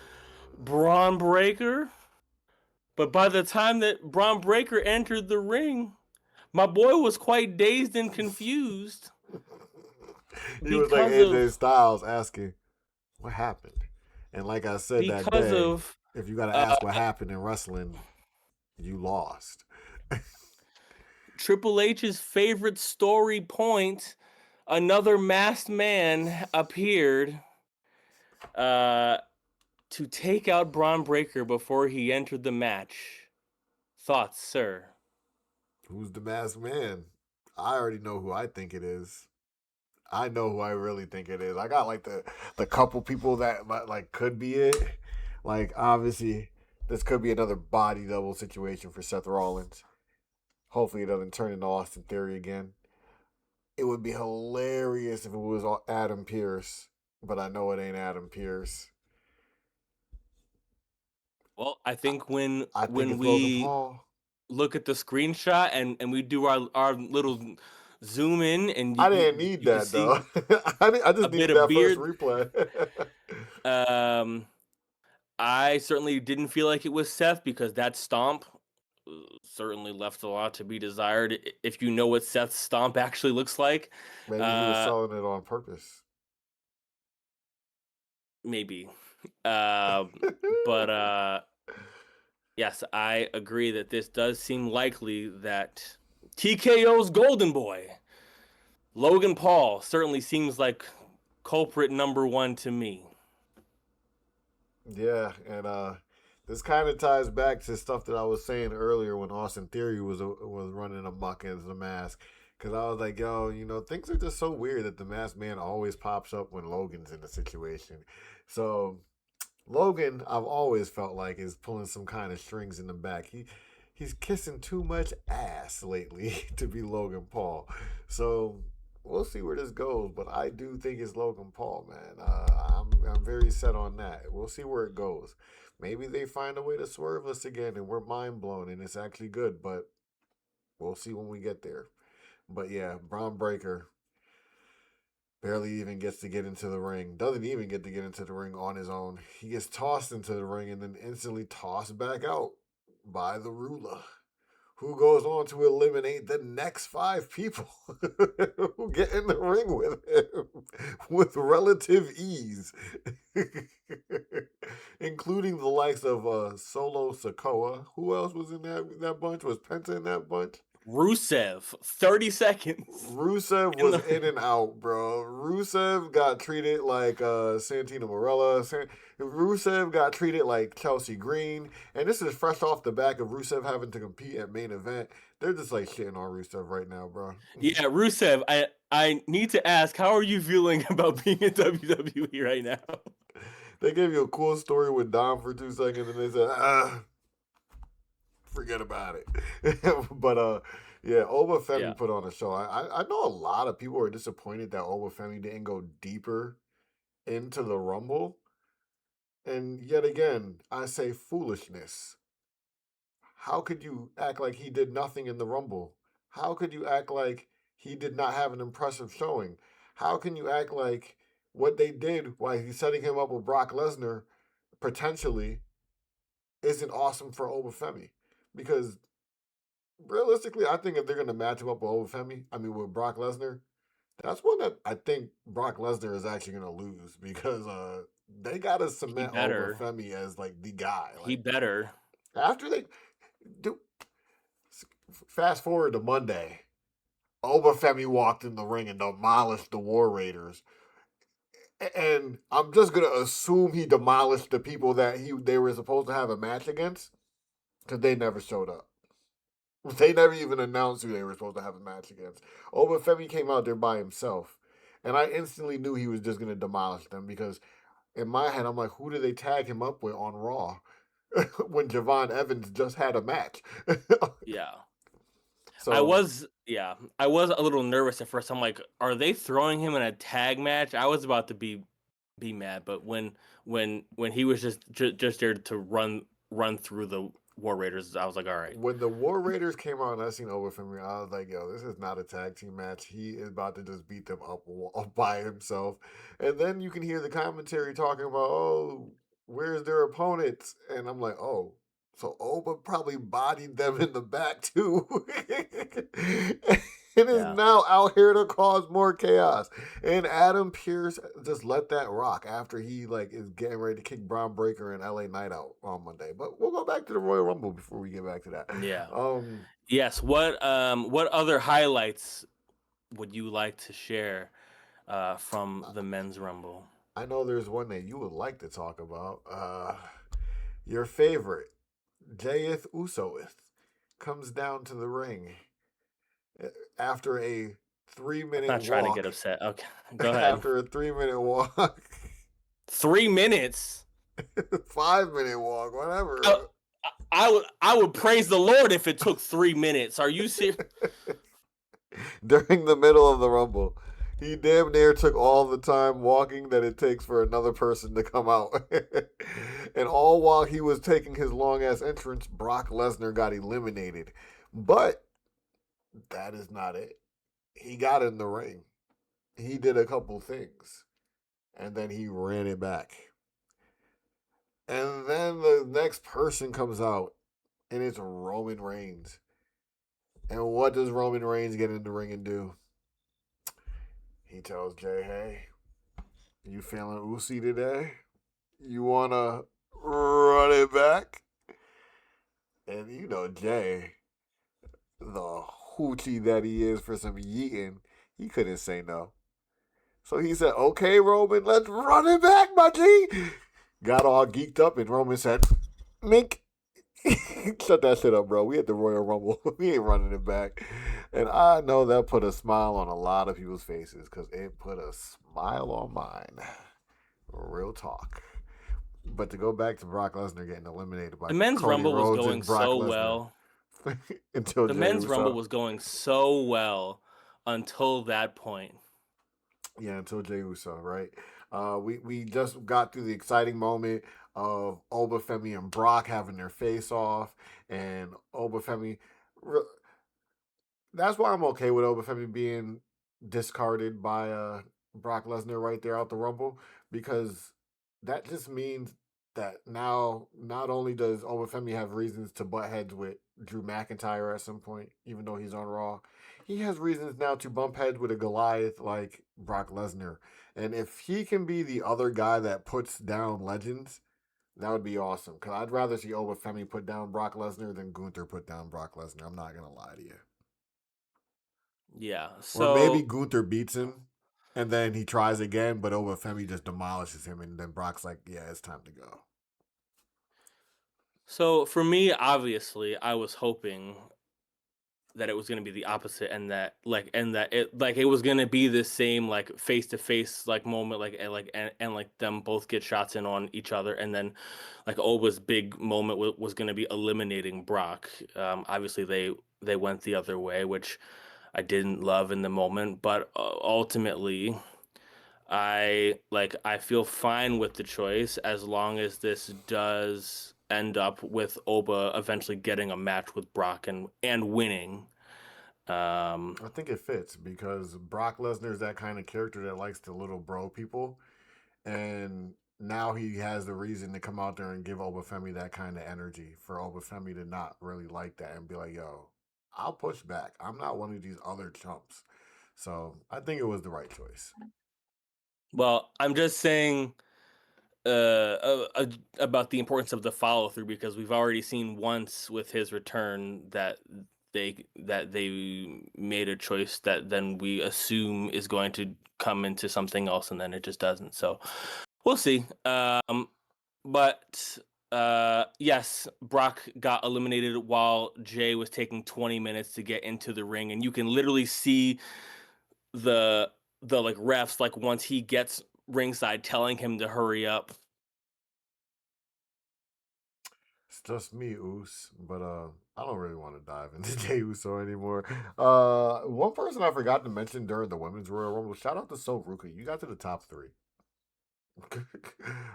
Braun Breaker. But by the time that Braun Breaker entered the ring, my boy was quite dazed and confused He was like because AJ of Styles asking, what happened? And like I said that because day, of if you got to uh, ask what happened in wrestling, you lost. Triple H's favorite story point. Another masked man appeared uh, to take out Braun Breaker before he entered the match. Thoughts, sir? Who's the masked man? I already know who I think it is. I know who I really think it is. I got like the couple people that like could be it. Like obviously, this could be another body double situation for Seth Rollins. Hopefully, it doesn't turn into Austin Theory again. It would be hilarious if it was Adam Pierce, but I know it ain't Adam Pierce. Well, I think when I think when it's Logan we Paul. look at the screenshot and we do our little zoom in and I didn't need you can that see though. I a just bit needed of that first beard. replay. Um, I certainly didn't feel like it was Seth because that stomp certainly left a lot to be desired. If you know what Seth's stomp actually looks like, Maybe he was uh, selling it on purpose. maybe. Um, but yes, I agree that this does seem likely that TKO's Golden Boy, Logan Paul, certainly seems like culprit number one to me. Yeah, and this kind of ties back to stuff that I was saying earlier when Austin Theory was running amok as the mask. Because I was like, yo, things are just so weird that the masked man always pops up when Logan's in the situation. So Logan, I've always felt like is pulling some kind of strings in the back. He's kissing too much ass lately to be Logan Paul. So we'll see where this goes, but I do think it's Logan Paul, man. I'm very set on that. We'll see where it goes. Maybe they find a way to swerve us again, and we're mind blown, and it's actually good. But we'll see when we get there. But yeah, Braun Breaker barely even gets to get into the ring. Doesn't even get to get into the ring on his own. He gets tossed into the ring and then instantly tossed back out by the ruler, who goes on to eliminate the next five people who get in the ring with him with relative ease, including the likes of Solo Sokoa. Who else was in that bunch? Was Penta in that bunch? Rusev, 30 seconds Rusev in was the in and out, bro. Rusev got treated like Santino Morella. Rusev got treated like Chelsea Green. And this is fresh off the back of Rusev having to compete at main event. They're just like shitting on Rusev right now, bro. Yeah, Rusev, I need to ask, how are you feeling about being in WWE right now? They gave you a cool story with Dom for 2 seconds and they said, forget about it. But yeah, Oba Yeah, Femi put on a show. I know a lot of people are disappointed that Oba Femi didn't go deeper into the Rumble. And yet again, I say foolishness. How could you act like he did nothing in the Rumble? How could you act like he did not have an impressive showing? How can you act like what they did while he's setting him up with Brock Lesnar potentially isn't awesome for Obafemi? Because realistically, I think if they're going to match him up with Obafemi, I mean with Brock Lesnar, that's one that I think Brock Lesnar is actually going to lose because they got to he cement better. Obafemi as like the guy. He Like better. after they do, fast forward to Monday, Obafemi walked in the ring and demolished the War Raiders. And I'm just gonna assume he demolished the people that they were supposed to have a match against because they never showed up. They never even announced who they were supposed to have a match against. Obafemi came out there by himself, and I instantly knew he was just going to demolish them because in my head, I'm like, who did they tag him up with on Raw when Javon Evans just had a match? Yeah. So I was a little nervous at first. I'm like, are they throwing him in a tag match? I was about to be mad, but when he was just there to run through the War Raiders, I was like, all right. when the War Raiders came out and I seen Obafemi, I was like, yo, this is not a tag team match. He is about to just beat them up by himself. And then you can hear the commentary talking about, oh, where's their opponents? And I'm like, oh, so Oba probably bodied them in the back too. And is Yeah. now out here to cause more chaos. And Adam Pierce just let that rock after he like is getting ready to kick Braun Breaker and LA Knight out on Monday. But we'll go back to the Royal Rumble before we get back to that. Yeah. Um, Yes. What other highlights would you like to share from the men's rumble? I know there's one that you would like to talk about. Your favorite, Jayeth Usoith, comes down to the ring after a three I'm minute not trying to get walk. upset. Okay, go ahead. After a 3 minute walk, 3 minutes. 5 minute walk, I, whatever. I would praise the Lord if it took 3 minutes. Are you serious? During the middle of the rumble. He damn near took all the time walking that it takes for another person to come out. And all while he was taking his long ass entrance, Brock Lesnar got eliminated. But that is not it. He got in the ring. He did a couple things. And then he ran it back. And then the next person comes out, and it's Roman Reigns. And what does Roman Reigns get in the ring and do? He tells Jay, hey, you feeling oozy today? You want to run it back? And you know, Jay, the hoochie that he is for some yeeting, he couldn't say no. So he said, okay, Roman, let's run it back, my G. Got all geeked up, and Roman said, Mink, shut that shit up, bro. We at the Royal Rumble. We ain't running it back. And I know that put a smile on a lot of people's faces because it put a smile on mine. Real talk. But to go back to Brock Lesnar getting eliminated by The men's Cody rumble was Rhodes going and Brock so Lesnar well. until The Jey men's rumble Uso. was going so well until that point. Yeah, until Jey Uso, right? We just got through the exciting moment of Obafemi and Brock having their face off, and Obafemi that's why I'm okay with Obafemi being discarded by Brock Lesnar right there out the Rumble because that just means that now not only does Obafemi have reasons to butt heads with Drew McIntyre at some point, even though he's on Raw, he has reasons now to bump heads with a Goliath like Brock Lesnar. And if he can be the other guy that puts down legends, that would be awesome. Because I'd rather see Obafemi put down Brock Lesnar than Gunther put down Brock Lesnar. I'm not going to lie to you. Yeah. Or maybe So Gunther beats him and then he tries again, but Obafemi just demolishes him and then Brock's like, yeah, it's time to go. so for me, obviously, I was hoping that it was gonna be the opposite and that it was gonna be the same like face to face like moment and like them both get shots in on each other and then like Oba's big moment was gonna be eliminating Brock. Obviously they went the other way, which I didn't love in the moment, but ultimately I feel fine with the choice as long as this does end up with Oba eventually getting a match with Brock and winning. Um, I think it fits because Brock Lesnar is that kind of character that likes to little bro people. And now he has the reason to come out there and give Obafemi that kind of energy for Obafemi to not really like that and be like, yo, I'll push back. I'm not one of these other chumps. So I think it was the right choice. well, I'm just saying about the importance of the follow through because we've already seen once with his return that they made a choice that then we assume is going to come into something else and then it just doesn't. So we'll see. But Yes, Brock got eliminated while Jay was taking 20 minutes to get into the ring, and you can literally see the like refs like once he gets ringside telling him to hurry up. It's just me, Oos, but I don't really want to dive into Jey Uso anymore. One person I forgot to mention during the Women's Royal Rumble, shout out to Soruka. You got to the top three.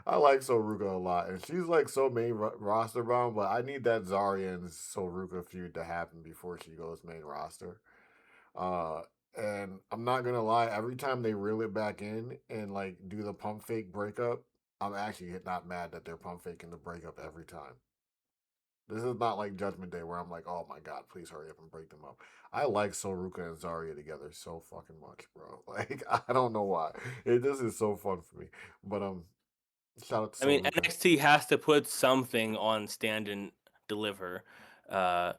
I like Soruka a lot, and she's like so main roster bound, but I need that Zarya and Soruka feud to happen before she goes main roster. Uh, and I'm not gonna lie, every time they reel it back in and like do the pump fake breakup, I'm actually not mad that they're pump faking the breakup every time. This is not like Judgment Day where I'm like, oh my god, please hurry up and break them up. I like Soruka and Zarya together so fucking much, bro. Like I don't know why. This is so fun for me. But shout out to I mean, Soruka. NXT has to put something on Stand and Deliver. Uh,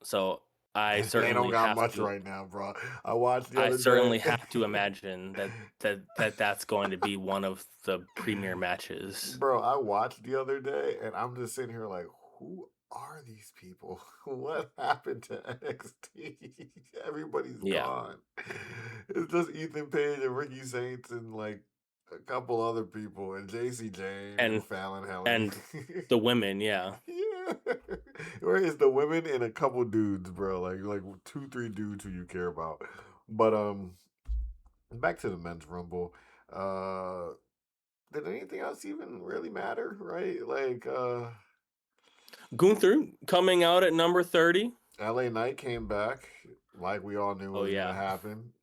so I They don't certainly got have much to. right now, bro. I watched the I other certainly day. have to imagine that's going to be one of the premier matches. Bro, I watched the other day and I'm just sitting here like, who are these people? What happened to NXT? Everybody's Yeah, gone. It's just Ethan Page and Ricky Saints and like a couple other people and JC Jane and and Fallon Helly. and the women, yeah. Yeah. Where is the women and a couple dudes, bro? Like two, three dudes who you care about. But back to the men's rumble. Uh did anything else even really matter, right? Like Gunther coming out at number 30. LA Knight came back like we all knew Oh was gonna yeah. happen.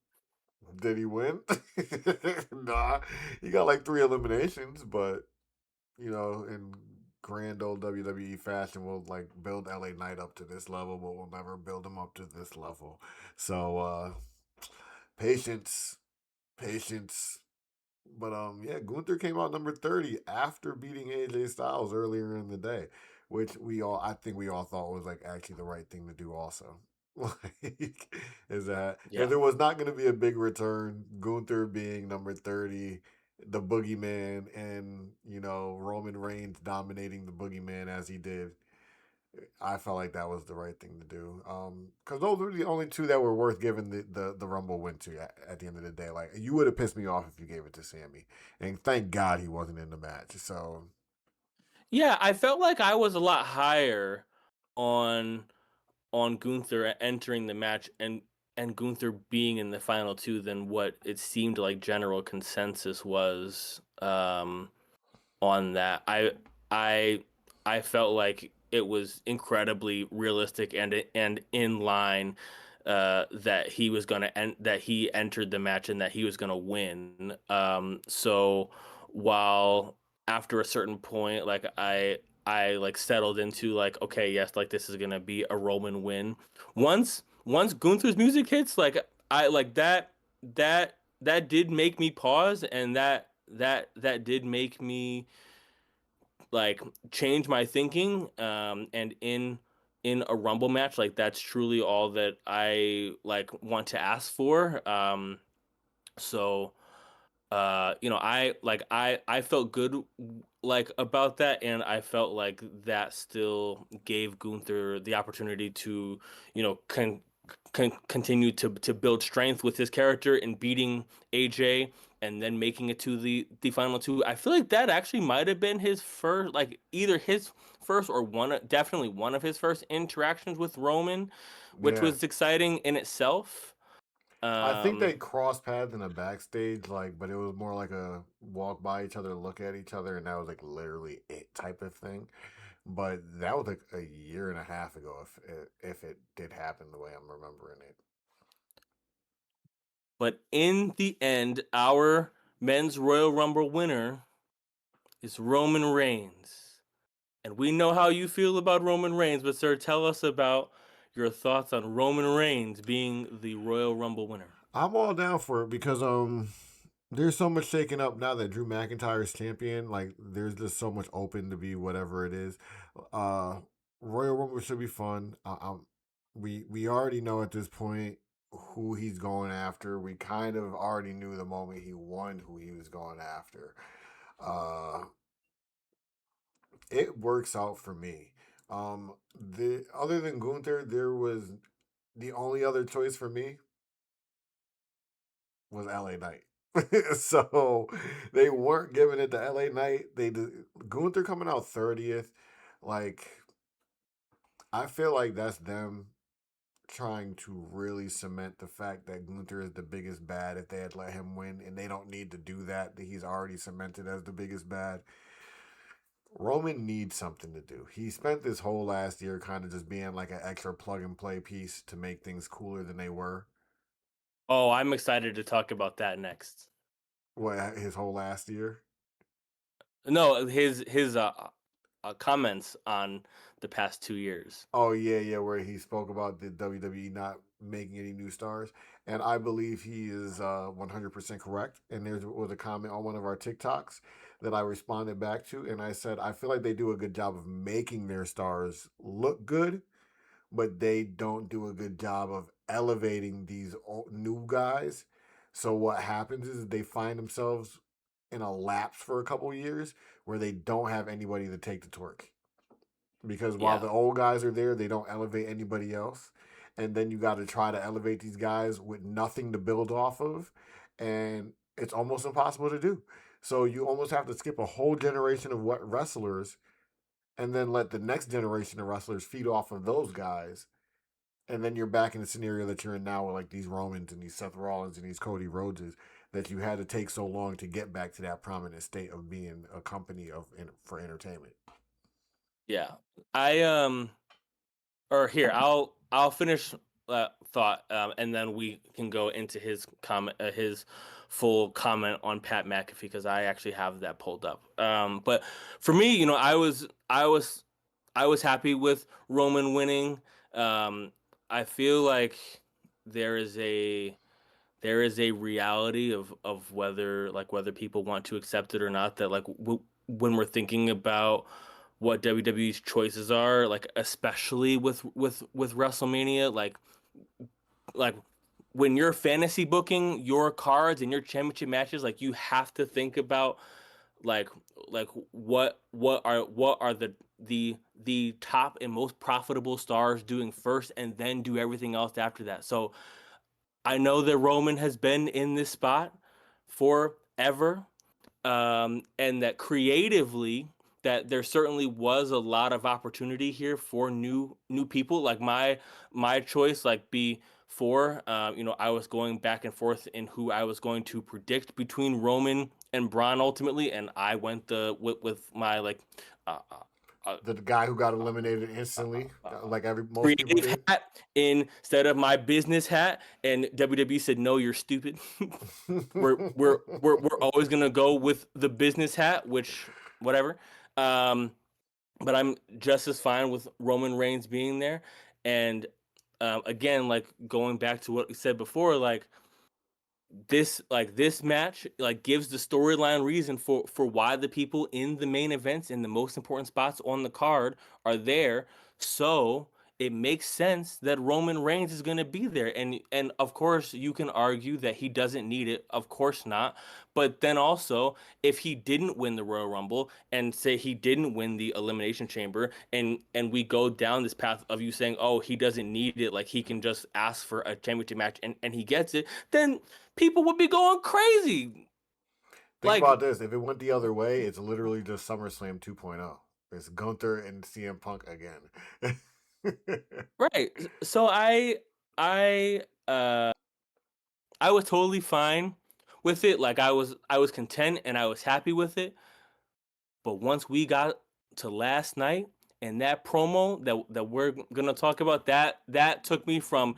Did he win? Nah. He got like three eliminations, but in grand old WWE fashion, we'll like build LA Knight up to this level, but we'll never build him up to this level. So patience, patience. But yeah, Gunther came out number 30 after beating AJ Styles earlier in the day, which I think we all thought was like actually the right thing to do also. Like, is that if Yeah. there was not going to be a big return, Gunther being number 30, the boogeyman, and Roman Reigns dominating the boogeyman as he did, I felt like that was the right thing to do. Because those were the only two that were worth giving the Rumble win to at the end of the day. Like you would have pissed me off if you gave it to Sammy, and thank God he wasn't in the match. So Yeah, I felt like I was a lot higher on Gunther entering the match and Gunther being in the final two than what it seemed like general consensus was on that. I I felt like it was incredibly realistic and in line that he was gonna that he entered the match and that he was gonna win. So while after a certain point, like I like settled into like okay, yes, like this is gonna be a Roman win. Once Gunther's music hits, like I like that did make me pause and that did make me like change my thinking and in a rumble match like that's truly all that I like want to ask for so I felt good like about that and I felt like that still gave Gunther the opportunity to continue to build strength with his character in beating AJ and then making it to the final two. I feel like that actually might have been his first like either his first or definitely one of his first interactions with Roman, which yeah, was exciting in itself. I think they um crossed paths in a backstage, like, but it was more like a walk by each other, look at each other, and that was like literally it type of thing. But that was like a year and a half ago, if it did happen the way I'm remembering it. but in the end our men's Royal Rumble winner is Roman Reigns. And we know how you feel about Roman Reigns, but sir, tell us about your thoughts on Roman Reigns being the Royal Rumble winner. I'm all down for it because there's so much shaking up now that Drew McIntyre is champion. Like there's just so much open to be whatever it is. Uh Royal Rumble should be fun. We already know at this point who he's going after. We kind of already knew the moment he won who he was going after. Uh It works out for me. The other than Gunther, there was the only other choice for me was LA Knight. So they weren't giving it to LA Knight. They did, Gunther coming out 30th. Like I feel like that's them trying to really cement the fact that Gunther is the biggest bad if they had let him win, and they don't need to do that. That he's already cemented as the biggest bad. Roman needs something to do. He spent this whole last year kind of just being like an extra plug and play piece to make things cooler than they were. Oh, I'm excited to talk about that next. What his whole last year? No, his comments on the past 2 years. Oh yeah, where he spoke about the WWE not making any new stars, and I believe he is 100% correct. And there was a comment on one of our TikToks that I responded back to, and I said I feel like they do a good job of making their stars look good, but they don't do a good job of elevating these new guys. So what happens is they find themselves in a lapse for a couple years where they don't have anybody to take the torque because while Yeah, the old guys are there, they don't elevate anybody else. And then you got to try to elevate these guys with nothing to build off of. And it's almost impossible to do. So you almost have to skip a whole generation of what wrestlers and then let the next generation of wrestlers feed off of those guys. And then you're back in the scenario that you're in now with like these Romans and these Seth Rollins and these Cody Rhodeses that you had to take so long to get back to that prominent state of being a company of for entertainment. yeah. I or here I'll finish thought, and then we can go into his comment, his full comment on Pat McAfee because I actually have that pulled up. But for me, I was happy with Roman winning. I feel like there is a reality of whether people want to accept it or not, that like when we're thinking about what WWE's choices are, like especially with WrestleMania, like when you're fantasy booking your cards and your championship matches, like you have to think about like what are the top and most profitable stars doing first, and then do everything else after that. So I know that Roman has been in this spot forever, and that creatively, that there certainly was a lot of opportunity here for new people. Like my choice, like before, I was going back and forth in who I was going to predict between Roman and Braun ultimately, and I went with my like. Uh, uh, The guy who got eliminated instantly, like every most people Creative did. hat instead of my business hat, and WWE said, "No, you're stupid." We're always gonna go with the business hat, which whatever. Um, but I'm just as fine with Roman Reigns being there. And again, like going back to what we said before, like this match like gives the storyline reason for why the people in the main events in the most important spots on the card are there. So it makes sense that Roman Reigns is going to be there, and of course you can argue that he doesn't need it, of course not. But then also, if he didn't win the Royal Rumble and say he didn't win the Elimination Chamber, and we go down this path of you saying, oh, he doesn't need it, like he can just ask for a championship match and he gets it, then people would be going crazy. Think Like, about this: if it went the other way, it's literally just SummerSlam 2.0. It's Gunther and CM Punk again. right. So I I was totally fine with it. Like I was content and I was happy with it. But once we got to last night and that promo that we're gonna talk about, that took me from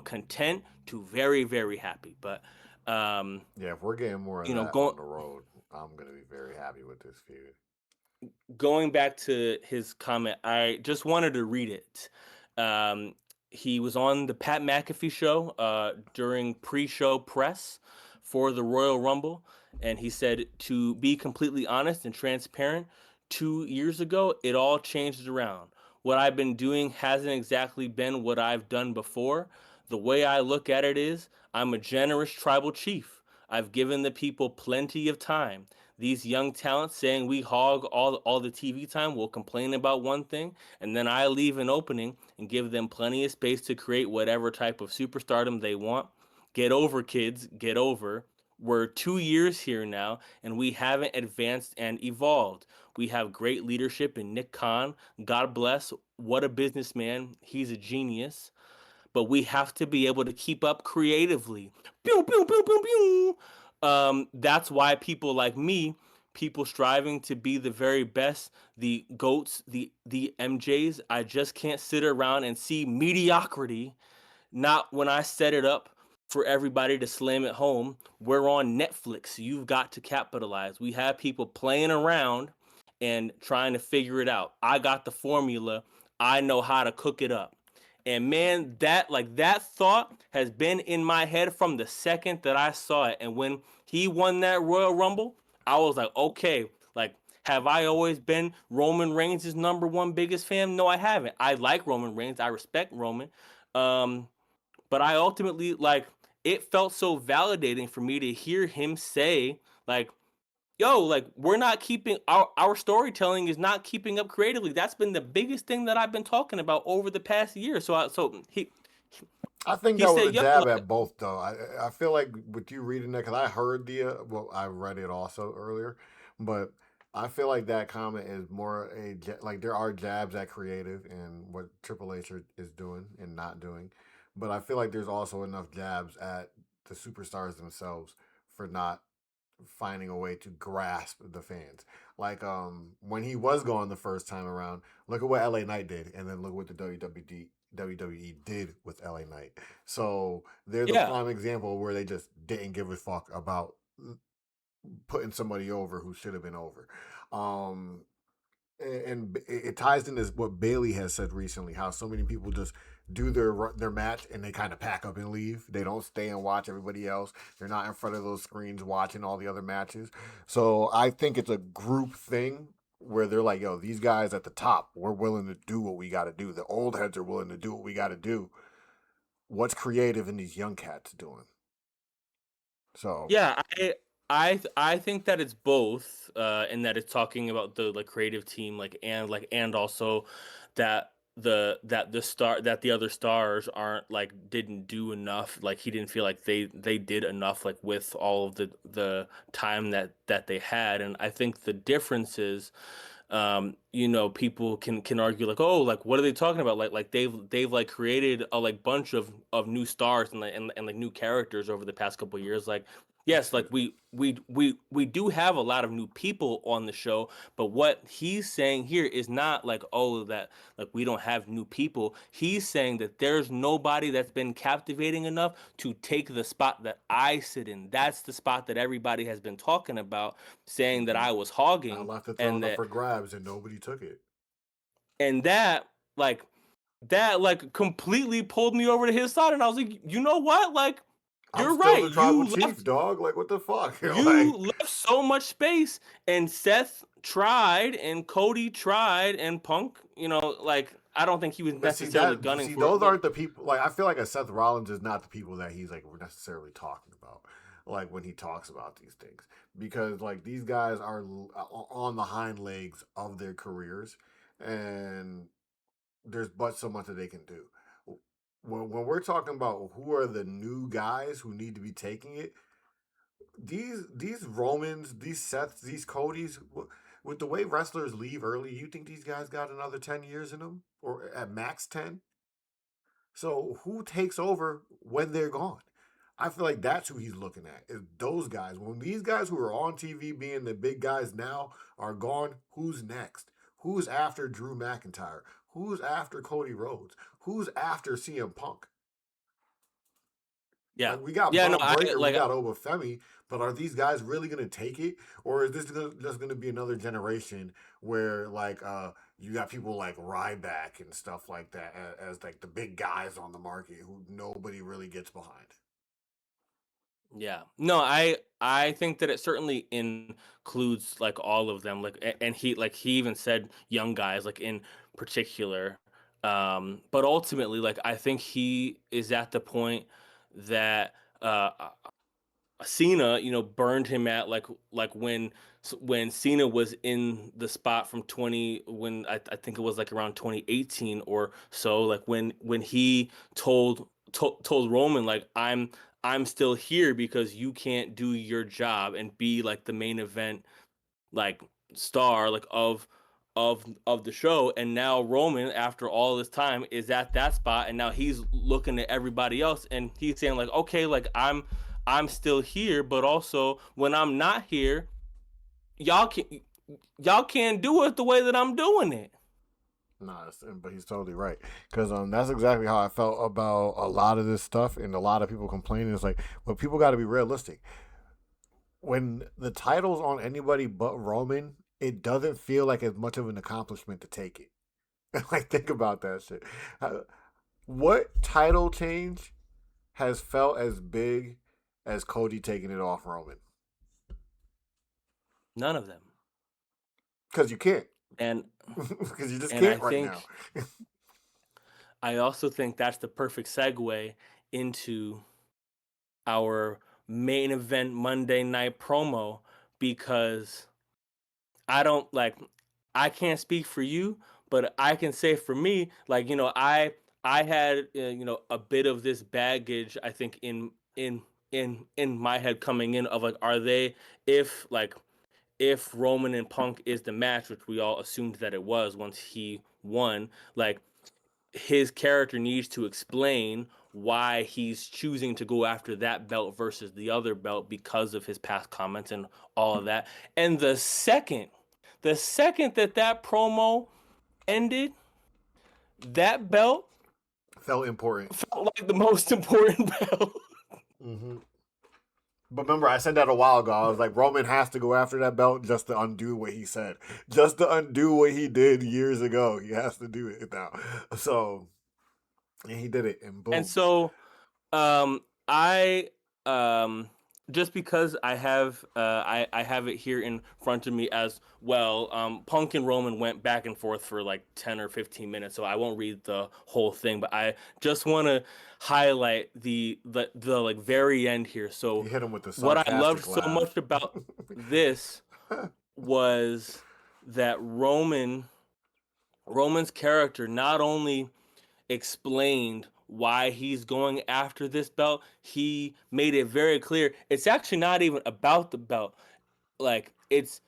content to very, very happy. But um, Yeah, if we're getting more of that going on the road, I'm gonna be very happy with this feud. going back to his comment, I just wanted to read it. Um, he was on the Pat McAfee show during pre-show press for the Royal Rumble, and he said, to be completely honest and transparent, 2 years ago, it all changed around. What I've been doing hasn't exactly been what I've done before. The way I look at it is, I'm a generous tribal chief. I've given the people plenty of time. these young talents saying we hog all the TV time will complain about one thing, and then I leave an opening and give them plenty of space to create whatever type of superstardom they want. Get over, kids, get over. We're 2 years here now, and we haven't advanced and evolved. We have great leadership in Nick Khan. God bless. What a businessman. He's a genius, but we have to be able to keep up creatively. Pew, pew, pew, pew, pew. That's why people like me, people striving to be the very best, the goats, the MJs, I just can't sit around and see mediocrity. Not when I set it up for everybody to slam it home. We're on Netflix. You've got to capitalize. We have people playing around and trying to figure it out. I got the formula. I know how to cook it up. And man, that thought has been in my head from the second that I saw it. And when he won that Royal Rumble, I was like, okay, like, have I always been Roman Reigns' number one biggest fan? No, I haven't. I like Roman Reigns. I respect Roman. Um, but I ultimately like it felt so validating for me to hear him say, like, yo, like we're not keeping our storytelling is not keeping up creatively. That's been the biggest thing that I've been talking about over the past year. So I think he that was said, a yo, jab like, at both, though. I feel like with you reading that, because I heard well, I read it also earlier, but I feel like that comment is more like there are jabs at creative and what Triple H is doing and not doing, but I feel like there's also enough jabs at the superstars themselves for not finding a way to grasp the fans. Like when he was gone the first time around, look at what LA Knight did, and then look what the WWE did with LA Knight. So they're the yeah, prime example where they just didn't give a fuck about putting somebody over who should have been over. Um, and it ties into what Bailey has said recently, how so many people just do their match and they kind of pack up and leave. They don't stay and watch everybody else. They're not in front of those screens watching all the other matches. So I think it's a group thing where they're like, yo, these guys at the top, we're willing to do what we got to do. The old heads are willing to do what we got to do. What's creative in these young cats doing? So yeah, I think that it's both, and that it's talking about the like creative team, and also that the other stars aren't like didn't do enough. Like he didn't feel like they did enough like with all of the time that they had. And I think the difference is people can argue like, oh, like what are they talking about, like they've like created a like bunch of new stars and like new characters over the past couple of years. Like yes, like we do have a lot of new people on the show, but what he's saying here is not like, oh, that like we don't have new people. He's saying that there's nobody that's been captivating enough to take the spot that I sit in. That's the spot that everybody has been talking about, saying that I was I hogging, left the and throne up for grabs and nobody took it. that like completely pulled me over to his side, and I was like, you know what, like I'm you're still right. the tribal chief, dog. Like, what the fuck? You Like, left so much space, and Seth tried and Cody tried and Punk, like I don't think he was but necessarily gunning for it, those but aren't the people. Like, I feel like a Seth Rollins is not the people that he's like necessarily talking about. Like when he talks about these things, because like these guys are on the hind legs of their careers, and there's but so much that they can do. When we're talking about who are the new guys who need to be taking it, these Romans, these Seths, these Codys, with the way wrestlers leave early, you think these guys got another 10 years in them, or at max 10? So who takes over when they're gone? I feel like that's who he's looking at. Is those guys. When these guys who are on TV being the big guys now are gone, who's next? Who's after Drew McIntyre? Who's after Cody Rhodes? Who's after CM Punk? yeah, Like we got yeah, no, Braun I Breaker, we like got Obafemi, but are these guys really gonna take it, or is this just gonna be another generation where like you got people like Ryback and stuff like that as like the big guys on the market who nobody really gets behind? Yeah. No, I think that it certainly includes like all of them. Like and he even said young guys like in particular. But ultimately like I think he is at the point that Cena, burned him at like when Cena was in the spot from 20 when I think it was like around 2018 or so, like when he told Roman like I'm still here because you can't do your job and be like the main event like star like of the show. And now Roman, after all this time, is at that spot, and now he's looking at everybody else and he's saying like, okay, like I'm still here, but also when I'm not here, y'all can y'all can't do it the way that I'm doing it. Nah, but he's totally right, because that's exactly how I felt about a lot of this stuff, and a lot of people complaining. It's like, well, people got to be realistic. When the title's on anybody but Roman, it doesn't feel like as much of an accomplishment to take it. Like, think about that shit. What title change has felt as big as Cody taking it off Roman? None of them. Because you can't. And Because you just and I can't right now. think I also think that's the perfect segue into our main event Monday night promo, because I don't like I can't speak for you, but I can say for me, like, I had a bit of this baggage, I think, in my head coming in, of like, are they, if like if Roman and Punk is the match, which we all assumed that it was once he won, like, his character needs to explain why he's choosing to go after that belt versus the other belt because of his past comments and all of that. And the second that promo ended, that belt Felt important. felt like the most important belt. Mm-hmm. But remember, I said that a while ago. I was like, Roman has to go after that belt just to undo what he said, just to undo what he did years ago. He has to do it now. So, and he did it, and And boom. so I um just because I have it here in front of me as well. Punk and Roman went back and forth for like 10 or 15 minutes, so I won't read the whole thing, but I just want to highlight the like very end here. You So hit him with the what I loved sarcastic so much laugh. about this was that Roman's character not only explained why he's going after this belt, he made it very clear it's actually not even about the belt. Like, it's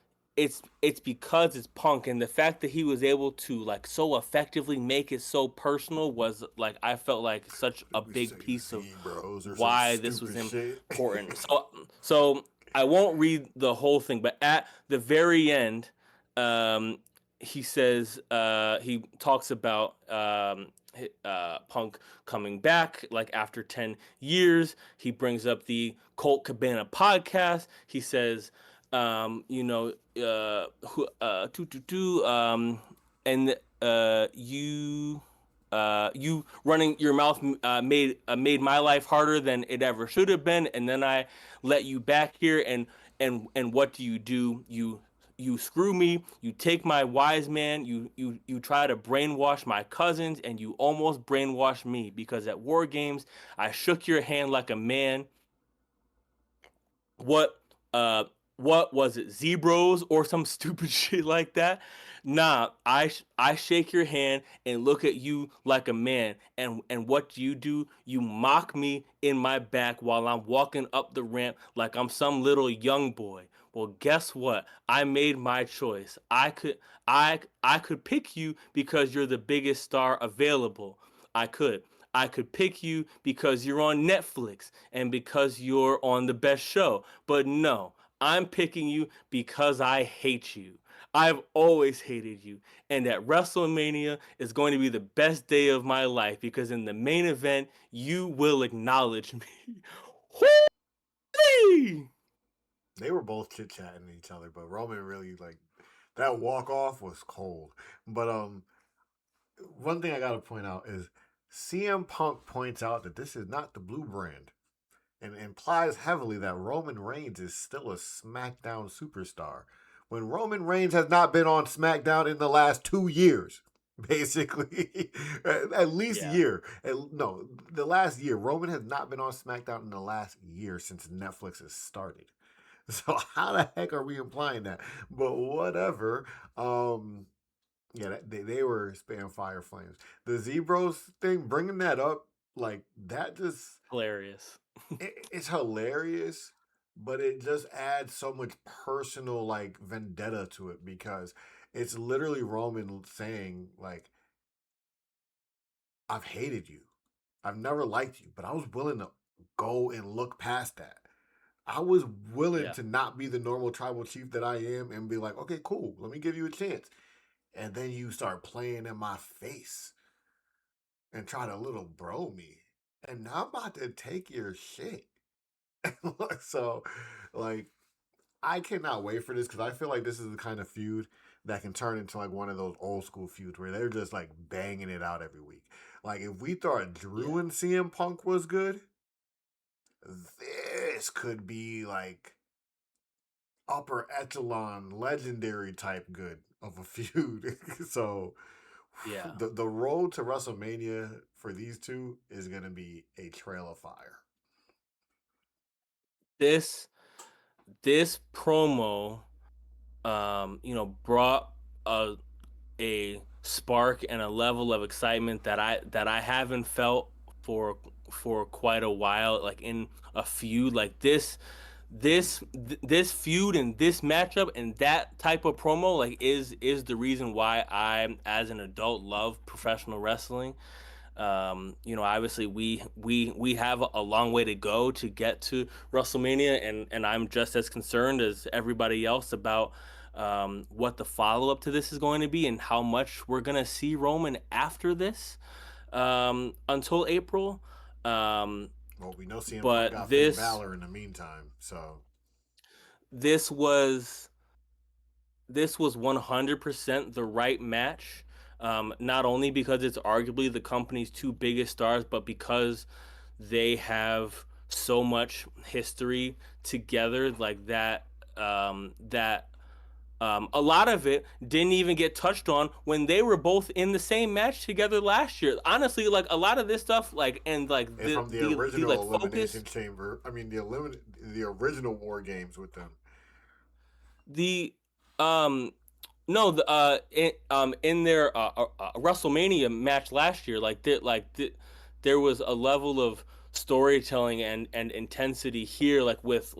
because it's Punk, and the fact that he was able to like so effectively make it so personal was like, I felt like such a We big say piece of zebras or some why this was stupid shit. important. So I won't read the whole thing, but at the very end, um, he says, he talks about Punk coming back like after 10 years. He brings up the Colt Cabana podcast. He says, and you running your mouth made my life harder than it ever should have been, and then I let you back here, and what do? You screw me, you take my wise man, you try to brainwash my cousins, and you almost brainwash me, because at War Games I shook your hand like a man. what what was it, zebros or some stupid shit like that? Nah, I shake your hand and look at you like a man, and what do? You mock me in my back while I'm walking up the ramp like I'm some little young boy. Well, guess what? I made my choice. I could pick you because you're the biggest star available. I could. I could pick you because you're on Netflix and because you're on the best show. But no, I'm picking you because I hate you. I've always hated you. And at WrestleMania is going to be the best day of my life, because in the main event, you will acknowledge me. Whee! They were both chit chatting to each other, but Roman really, like, that walk off was cold. But one thing I gotta point out is CM Punk points out that this is not the blue brand, and implies heavily that Roman Reigns is still a SmackDown superstar when Roman Reigns has not been on SmackDown in the last 2 years. basically. At least Yeah. year. No, the last year. Roman has not been on SmackDown in the last year since Netflix has started. So how the heck are we implying that? But whatever. Um, yeah, they were spam fire flames. The Zebros thing, bringing that up, like that just Hilarious. it's hilarious, but it just adds so much personal like vendetta to it because it's literally Roman saying like, "I've hated you, I've never liked you, but I was willing to go and look past that. I was willing Yeah. to not be the normal tribal chief that I am and be like, okay, cool, let me give you a chance." And then you start playing in my face and try to little bro me. And I'm about to take your shit. So, like, I cannot wait for this because I feel like this is the kind of feud that can turn into like one of those old school feuds where they're just like banging it out every week. Like, if we thought Drew Yeah. and CM Punk was good, this could be like upper echelon, legendary type good of a feud. So, Yeah. the road to WrestleMania for these two is going to be a trail of fire. This this promo brought a spark and a level of excitement that I haven't felt for for quite a while, like in a feud like this feud and this matchup and that type of promo like is the reason why I, as an adult, love professional wrestling. Obviously we have a long way to go to get to WrestleMania, and I'm just as concerned as everybody else about what the follow up to this is going to be and how much we're gonna see Roman after this, until April. Um, Well, we know CM Punk but got Finn this Balor in the meantime, so this was this was 100% the right match. Not only because it's arguably the company's two biggest stars, but because they have so much history together, like that. A lot of it didn't even get touched on when they were both in the same match together last year. Honestly, like a lot of this stuff, like and like it's from the the original like focus Elimination Chamber. I mean, the original War Games with them. the um no the in their WrestleMania match last year, there was a level of storytelling and intensity here, like with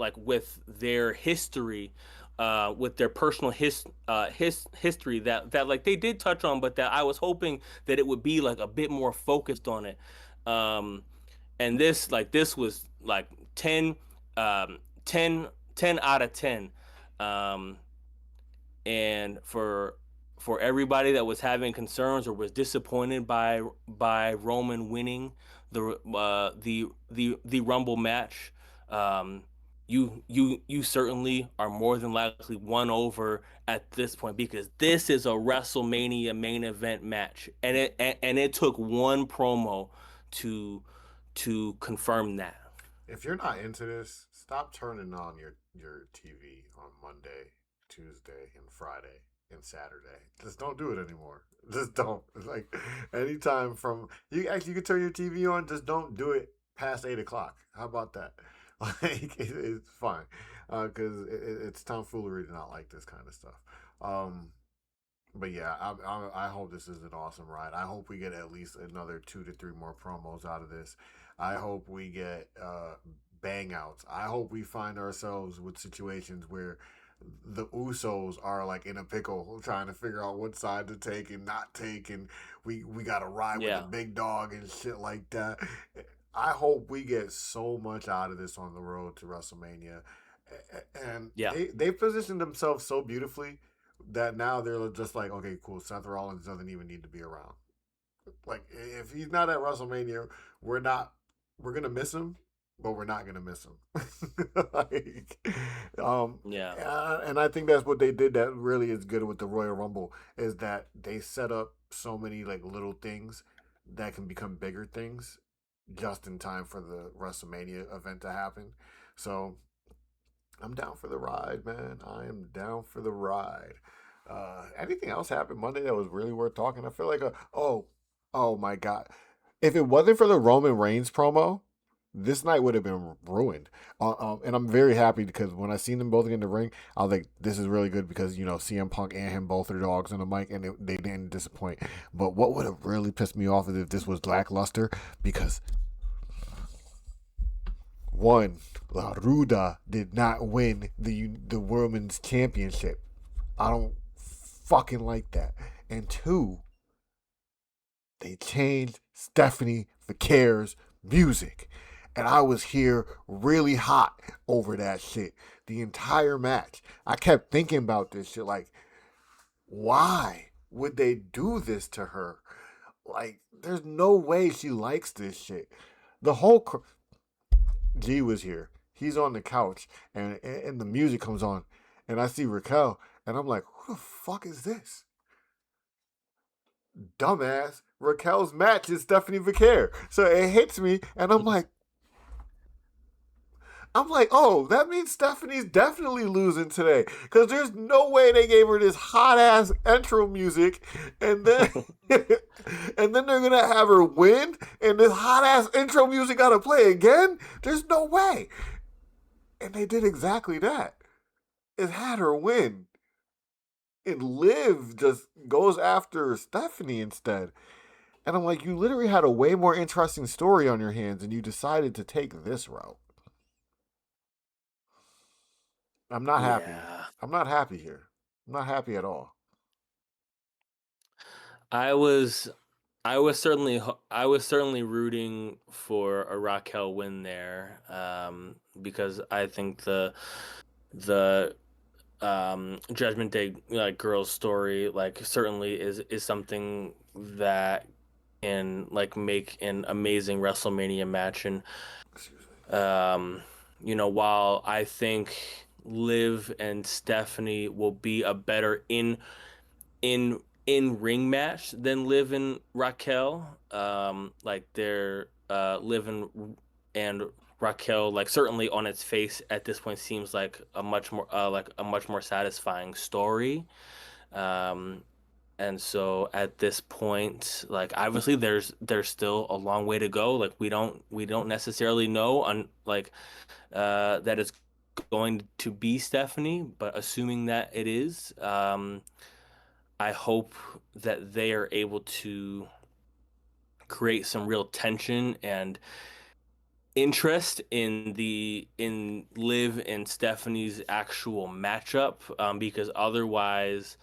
their history, with their personal history that like they did touch on, but that I was hoping that it would be like a bit more focused on it. um and this was like 10 um 10 10 out of 10. um and for everybody that was having concerns or was disappointed by Roman winning the Rumble match, um, you certainly are more than likely won over at this point, because this is a WrestleMania main event match, and it took one promo to confirm that. If you're not into this, stop turning on your TV on Monday, Tuesday, and Friday and Saturday. Just don't do it anymore. Just don't. It's like anytime from you can turn your TV on. Just don't do it past 8 o'clock. How about that? Like it's fine because it's tomfoolery to not like this kind of stuff. Um, but yeah, I hope this is an awesome ride. I hope we get at least another 2 to 3 more promos out of this. I hope we get bang outs. I hope we find ourselves with situations where the Usos are like in a pickle trying to figure out what side to take and not take, and we got to ride with the Yeah, big dog and shit like that. I hope we get so much out of this on the road to WrestleMania. And yeah, they positioned themselves so beautifully that now they're just like, okay, cool. Seth Rollins doesn't even need to be around. Like, if he's not at WrestleMania, we're not. We're gonna miss him, but we're not gonna miss him. like, um, yeah, and I think that's what they did. That really is good with the Royal Rumble is that they set up so many like little things that can become bigger things just in time for the WrestleMania event to happen. So I'm down for the ride, man. I am down for the ride. Anything else happened Monday that was really worth talking? I feel like oh my god, if it wasn't for the Roman Reigns promo, this night would have been ruined. And I'm very happy because when I seen them both in the ring, I was like, this is really good because CM Punk and him both are dogs on the mic, and they didn't disappoint. But what would have really pissed me off is if this was lackluster because one, La Ruda did not win the women's championship. I don't fucking like that. And two, they changed Stephanie Vaquer's music. And I was here really hot over that shit the entire match. I kept thinking about this shit like, why would they do this to her? Like, there's no way she likes this shit. The whole G was here. He's on the couch, and the music comes on, and I see Raquel, and I'm like, who the fuck is this? Dumbass. Raquel's match is Stephanie Vaquer. So it hits me, and I'm like, oh, that means Stephanie's definitely losing today. Because there's no way they gave her this hot ass intro music and then and then they're gonna have her win and this hot ass intro music gotta play again? There's no way. And they did exactly that. It had her win. And Liv just goes after Stephanie instead. And I'm like, you literally had a way more interesting story on your hands and you decided to take this route. I'm not happy. Yeah. I'm not happy here. I'm not happy at all. I was I was certainly rooting for a Raquel win there, because I think the Judgment Day like girls story like certainly is something that can like make an amazing WrestleMania match. And Excuse me. um while I think Liv and Stephanie will be a better in ring match than Liv and Raquel. Like they're Liv and Raquel, like certainly on its face at this point seems like a much more satisfying story. Um, and so at this point, like obviously there's still a long way to go. Like we don't necessarily know on like that it's going to be Stephanie, but assuming that it is, I hope that they are able to create some real tension and interest in Liv and Stephanie's actual matchup, because otherwise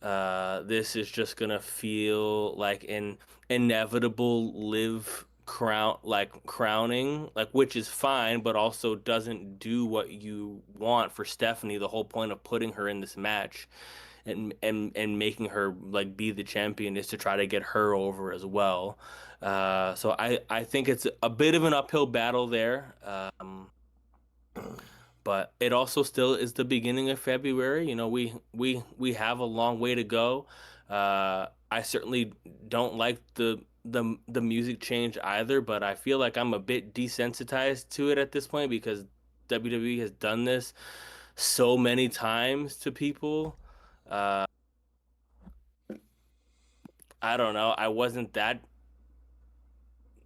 this is just gonna feel like an inevitable Liv crowning, like, which is fine but also doesn't do what you want for Stephanie. The whole point of putting her in this match and making her like be the champion is to try to get her over as well. So I think it's a bit of an uphill battle there. But it also still is the beginning of February. We have a long way to go. I certainly don't like the music change either, but I feel like I'm a bit desensitized to it at this point because WWE has done this so many times to people. Uh, I don't know. I wasn't that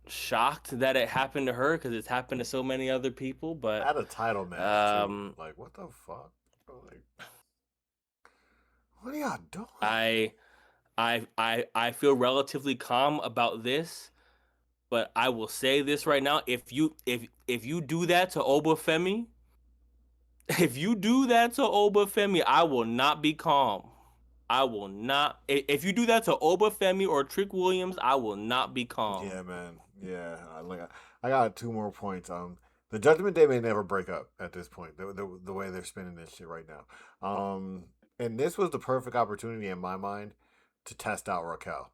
shocked that it happened to her because it's happened to so many other people. But At a title match too. um, Like what the fuck? Like what are y'all doing? I I feel relatively calm about this. But I will say this right now: if you do that to Obafemi, if you do that to Obafemi, I will not be calm. I will not. If you do that to Obafemi or Trick Williams, I will not be calm. Yeah, man. Yeah, I got 2 more points. The Judgment Day may never break up at this point. The way they're spinning this shit right now. And this was the perfect opportunity in my mind to test out Raquel,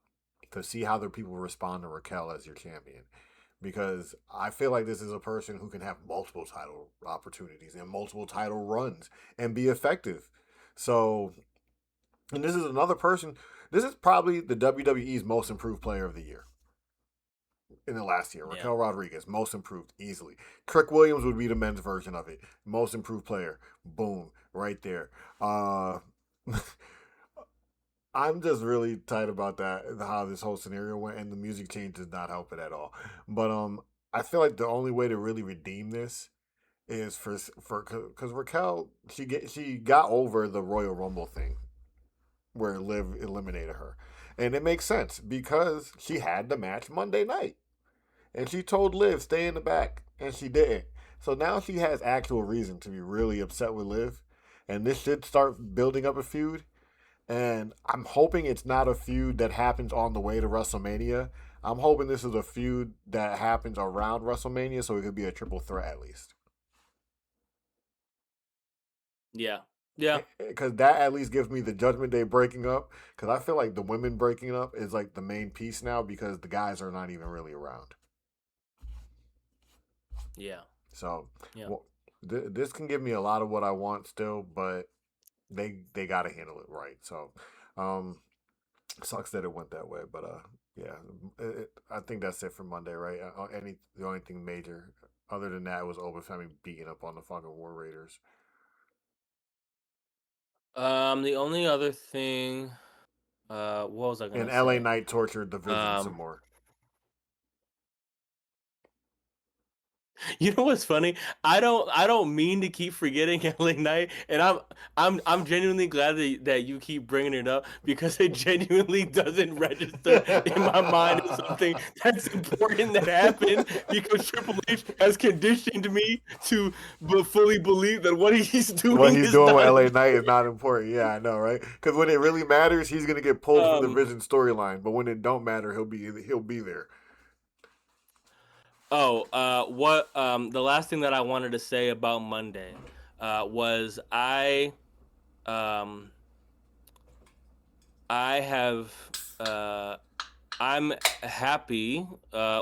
to see how the people respond to Raquel as your champion. Because I feel like this is a person who can have multiple title opportunities and multiple title runs and be effective. So, and this is another person. This is probably the WWE's most improved player of the year in the last year. Yeah. Raquel Rodriguez, most improved easily. Trick Williams would be the men's version of it. Most improved player. Boom. Right there. I'm just really tight about that, how this whole scenario went, and the music change does not help it at all. But I feel like the only way to really redeem this is for because Raquel she got over the Royal Rumble thing where Liv eliminated her, and it makes sense because she had the match Monday night, and she told Liv stay in the back, and she didn't. So now she has actual reason to be really upset with Liv, and this should start building up a feud. And I'm hoping it's not a feud that happens on the way to WrestleMania. I'm hoping this is a feud that happens around WrestleMania, so it could be a triple threat at least. Yeah, yeah, Because that at least gives me the Judgment Day breaking up. Because I feel like the women breaking up is like the main piece now because the guys are not even really around. yeah, So, yeah. well, this can give me a lot of what I want still, but they got to handle it right. So, um, sucks that it went that way, but yeah, I think that's it for Monday, right? The only thing major other than that was Open Family beating up on the fucking War Raiders, The only other thing, what was I and gonna LA say? Knight tortured the Vision some Um, more. You know what's funny? I don't mean to keep forgetting LA Knight, and I'm genuinely glad that you keep bringing it up because it genuinely doesn't register in my mind as something that's important that happened because Triple H has conditioned me to fully believe that what he's What doing he's is doing with not LA Knight is important. not important. Yeah, I know, right? Because when it really matters, he's gonna get pulled from the Um, Vision storyline. But when it don't matter, he'll be there. what the last thing that I wanted to say about Monday was um I have uh I'm happy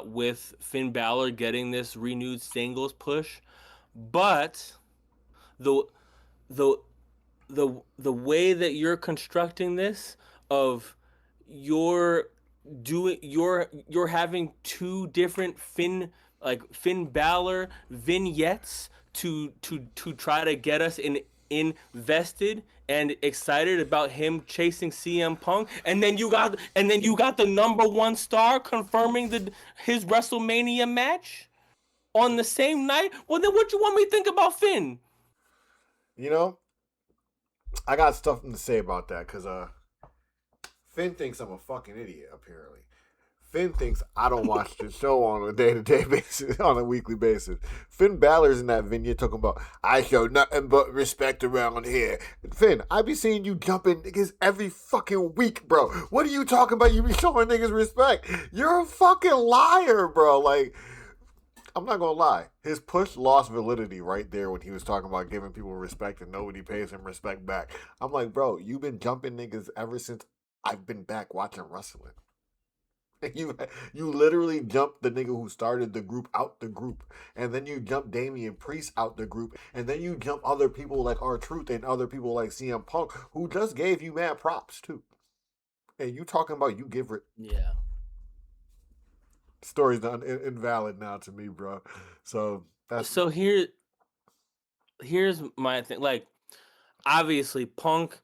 with Finn Balor getting this renewed singles push, but the the the way that you're constructing this of you're you're having two different Finn Balor vignettes to try to get us invested and excited about him chasing CM Punk, and then you got the number one star confirming his WrestleMania match on the same night. Well, then what you want me to think about Finn? You know, I got stuff to say about that because Finn thinks I'm a fucking idiot. Apparently, Finn thinks I don't watch the show on a day to day basis, on a weekly basis. Finn Balor's in that vignette talking about, I show nothing but respect around here. Finn, I be seeing you jumping niggas every fucking week, bro. What are you talking about? You be showing niggas respect. You're a fucking liar, bro. Like, I'm not gonna lie. His push lost validity right there when he was talking about giving people respect and nobody pays him respect back. I'm like, bro, you've been jumping niggas ever since I've been back watching wrestling. You you literally jumped the nigga who started the group out the group, and then you jump Damian Priest out the group, and then you jump other people like R-Truth and other people like CM Punk who just gave you mad props too. And you talking about you give it Yeah. stories invalid now to me, bro. So that's So here's my thing. Like obviously Punk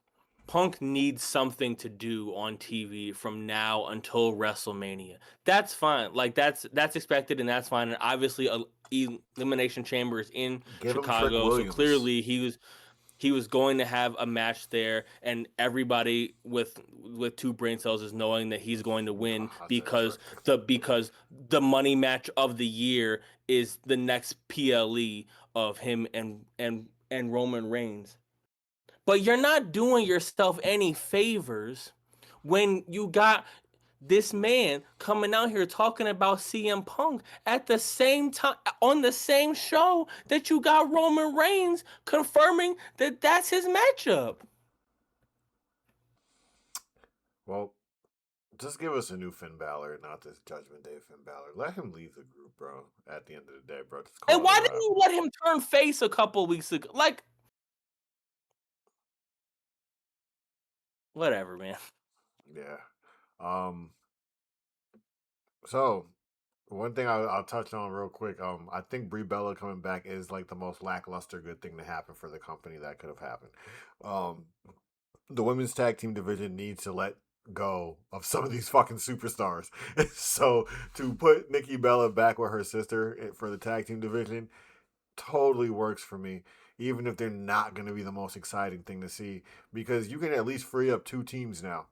needs something to do on TV from now until WrestleMania. That's fine. Like that's expected and that's fine. And obviously Elimination Chamber is in give him Trick Chicago, so Williams. clearly he was going to have a match there, and everybody with two brain cells is knowing that he's going to win I said because Trick. the money match of the year is the next PLE of him and Roman Reigns. But you're not doing yourself any favors when you got this man coming out here talking about CM Punk at the same time on the same show that you got Roman Reigns confirming that that's his matchup. Well, just give us a new Finn Balor, not this Judgment Day Finn Balor. Let him leave the group, bro. At the end of the day, bro, just And call it a why didn't wrap. you let him turn face a couple weeks ago? Like, whatever, man. Yeah. Um. So one thing I'll touch on real quick. I think Brie Bella coming back is like the most lackluster good thing to happen for the company that could have happened. Um. the women's tag team division needs to let go of some of these fucking superstars. So to put Nikki Bella back with her sister for the tag team division totally works for me, even if they're not going to be the most exciting thing to see, because you can at least free up 2 teams now.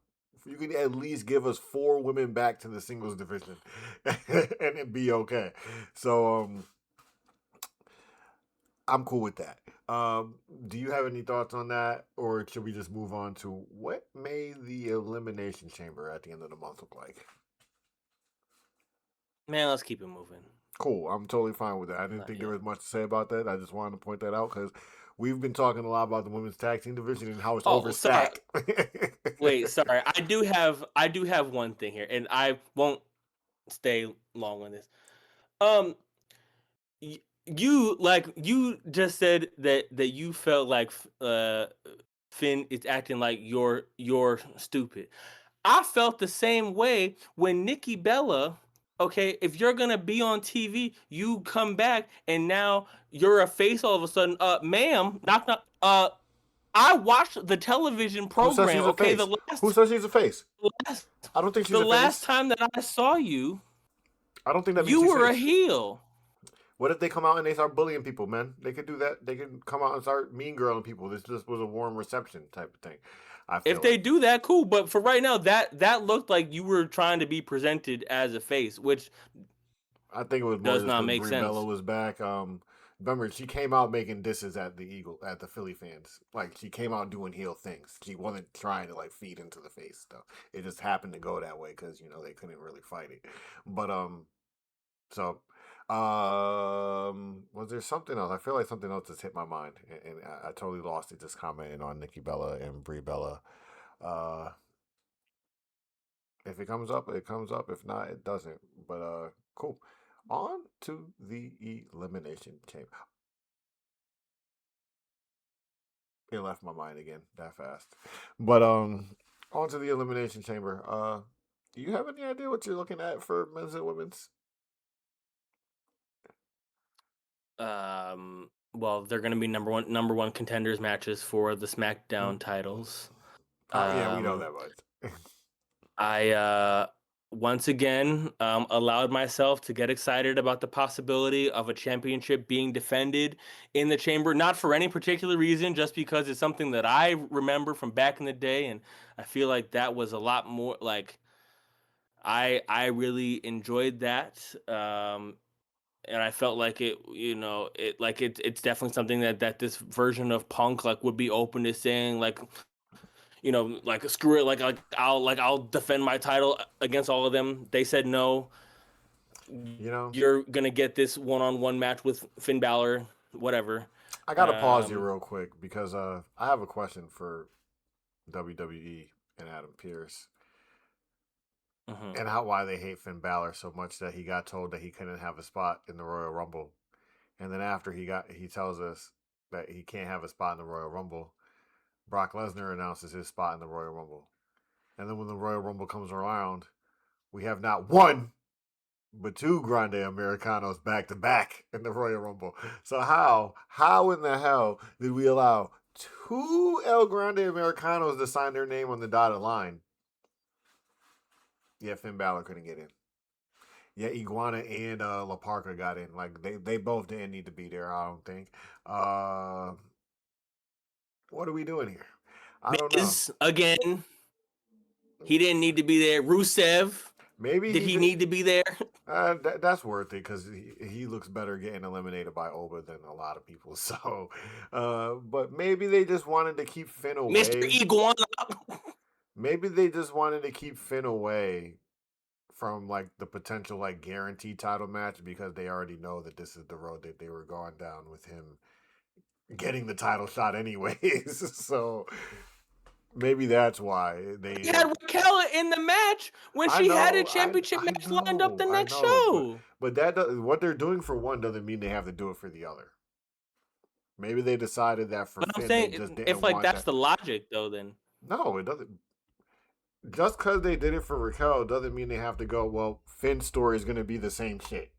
You can at least give us 4 women back to the singles division and it'd be okay. So I'm cool with that. Do you have any thoughts on that, or should we just move on to what may the Elimination Chamber at the end of the month look like? Man, let's keep it moving. Cool. I'm totally fine with that. I didn't think there was much to say about that. I just wanted to point that out because we've been talking a lot about the women's tag team division and how it's overstacked. Wait, sorry. I do have one thing here, and I won't stay long on this. You just said that you felt like Finn is acting like you're stupid. I felt the same way when Nikki Bella. Okay, if you're gonna be on TV, you come back and now you're a face all of a sudden. Ma'am, knock knock. I watched the television Who says program. she's a Okay, face? Who says she's a face? last I don't think she's the a last face. time that I saw you, I don't think that means you she's were a face. heel. What if they come out and they start bullying people, man? They could do that. They could come out and start mean girling people. This just was a warm reception type of thing. I feel If they like. do that, cool. But for right now, that looked like you were trying to be presented as a face, which I think it was more does just not because make Brie Bella sense. was back. Remember she came out making disses at the Philly fans. Like she came out doing heel things. She wasn't trying to like feed into the face stuff. It just happened to go that way because they couldn't really fight it. But so was there something else? I feel like something else just hit my mind, and I totally lost it just commenting on Nikki Bella and Brie Bella. Uh, if it comes up, it comes up. If not, it doesn't. But cool. On to the elimination chamber. It left my mind again that fast. But on to the elimination chamber. Do you have any idea what you're looking at for men's and women's? Well, they're going to be number one contenders matches for the SmackDown titles. Yeah, we know Um, that much. I once again allowed myself to get excited about the possibility of a championship being defended in the chamber, not for any particular reason, just because it's something that I remember from back in the day, and I feel like that was a lot more like I really enjoyed that. And I felt like it's definitely something that this version of Punk like would be open to saying like like screw it, like I'll defend my title against all of them. They said no. you know, You're gonna get this one-on-one match with Finn Balor, whatever. I gotta pause you Um, real quick because I have a question for WWE and Adam Pearce mhm. and why they hate Finn Balor so much that he got told that he couldn't have a spot in the Royal Rumble, and then after he tells us that he can't have a spot in the Royal Rumble, Brock Lesnar announces his spot in the Royal Rumble, and then when the Royal Rumble comes around, we have not one but 2 Grande Americanos back to back in the Royal Rumble. So how in the hell did we allow 2 El Grande Americanos to sign their name on the dotted line? Yeah, Finn Balor couldn't get in. Yeah, Iguana and La Parca got in. Like they both didn't need to be there. I don't think. Uh, what are we doing here? I don't know. Miz again. He didn't need to be there. Rusev, Maybe did he he did. need to be there? That's worth it because he looks better getting eliminated by Oba than a lot of people. So, but maybe they just wanted to keep Finn Mr. away. Iguana. Maybe they just wanted to keep Finn away from like the potential like guaranteed title match because they already know that this is the road that they were going down with him getting the title shot anyways. So maybe that's why He had Raquel in the match when I she had a know, I championship I match lined up know, the I next know, show. but that what they're doing for one doesn't mean they have to do it for the other. Maybe they decided that for But I'm Finn they just saying if didn't like want that's that. the logic though, then No, it doesn't. Just because they did it for Raquel doesn't mean they have to go. Well, Finn's story is going to be the same shit.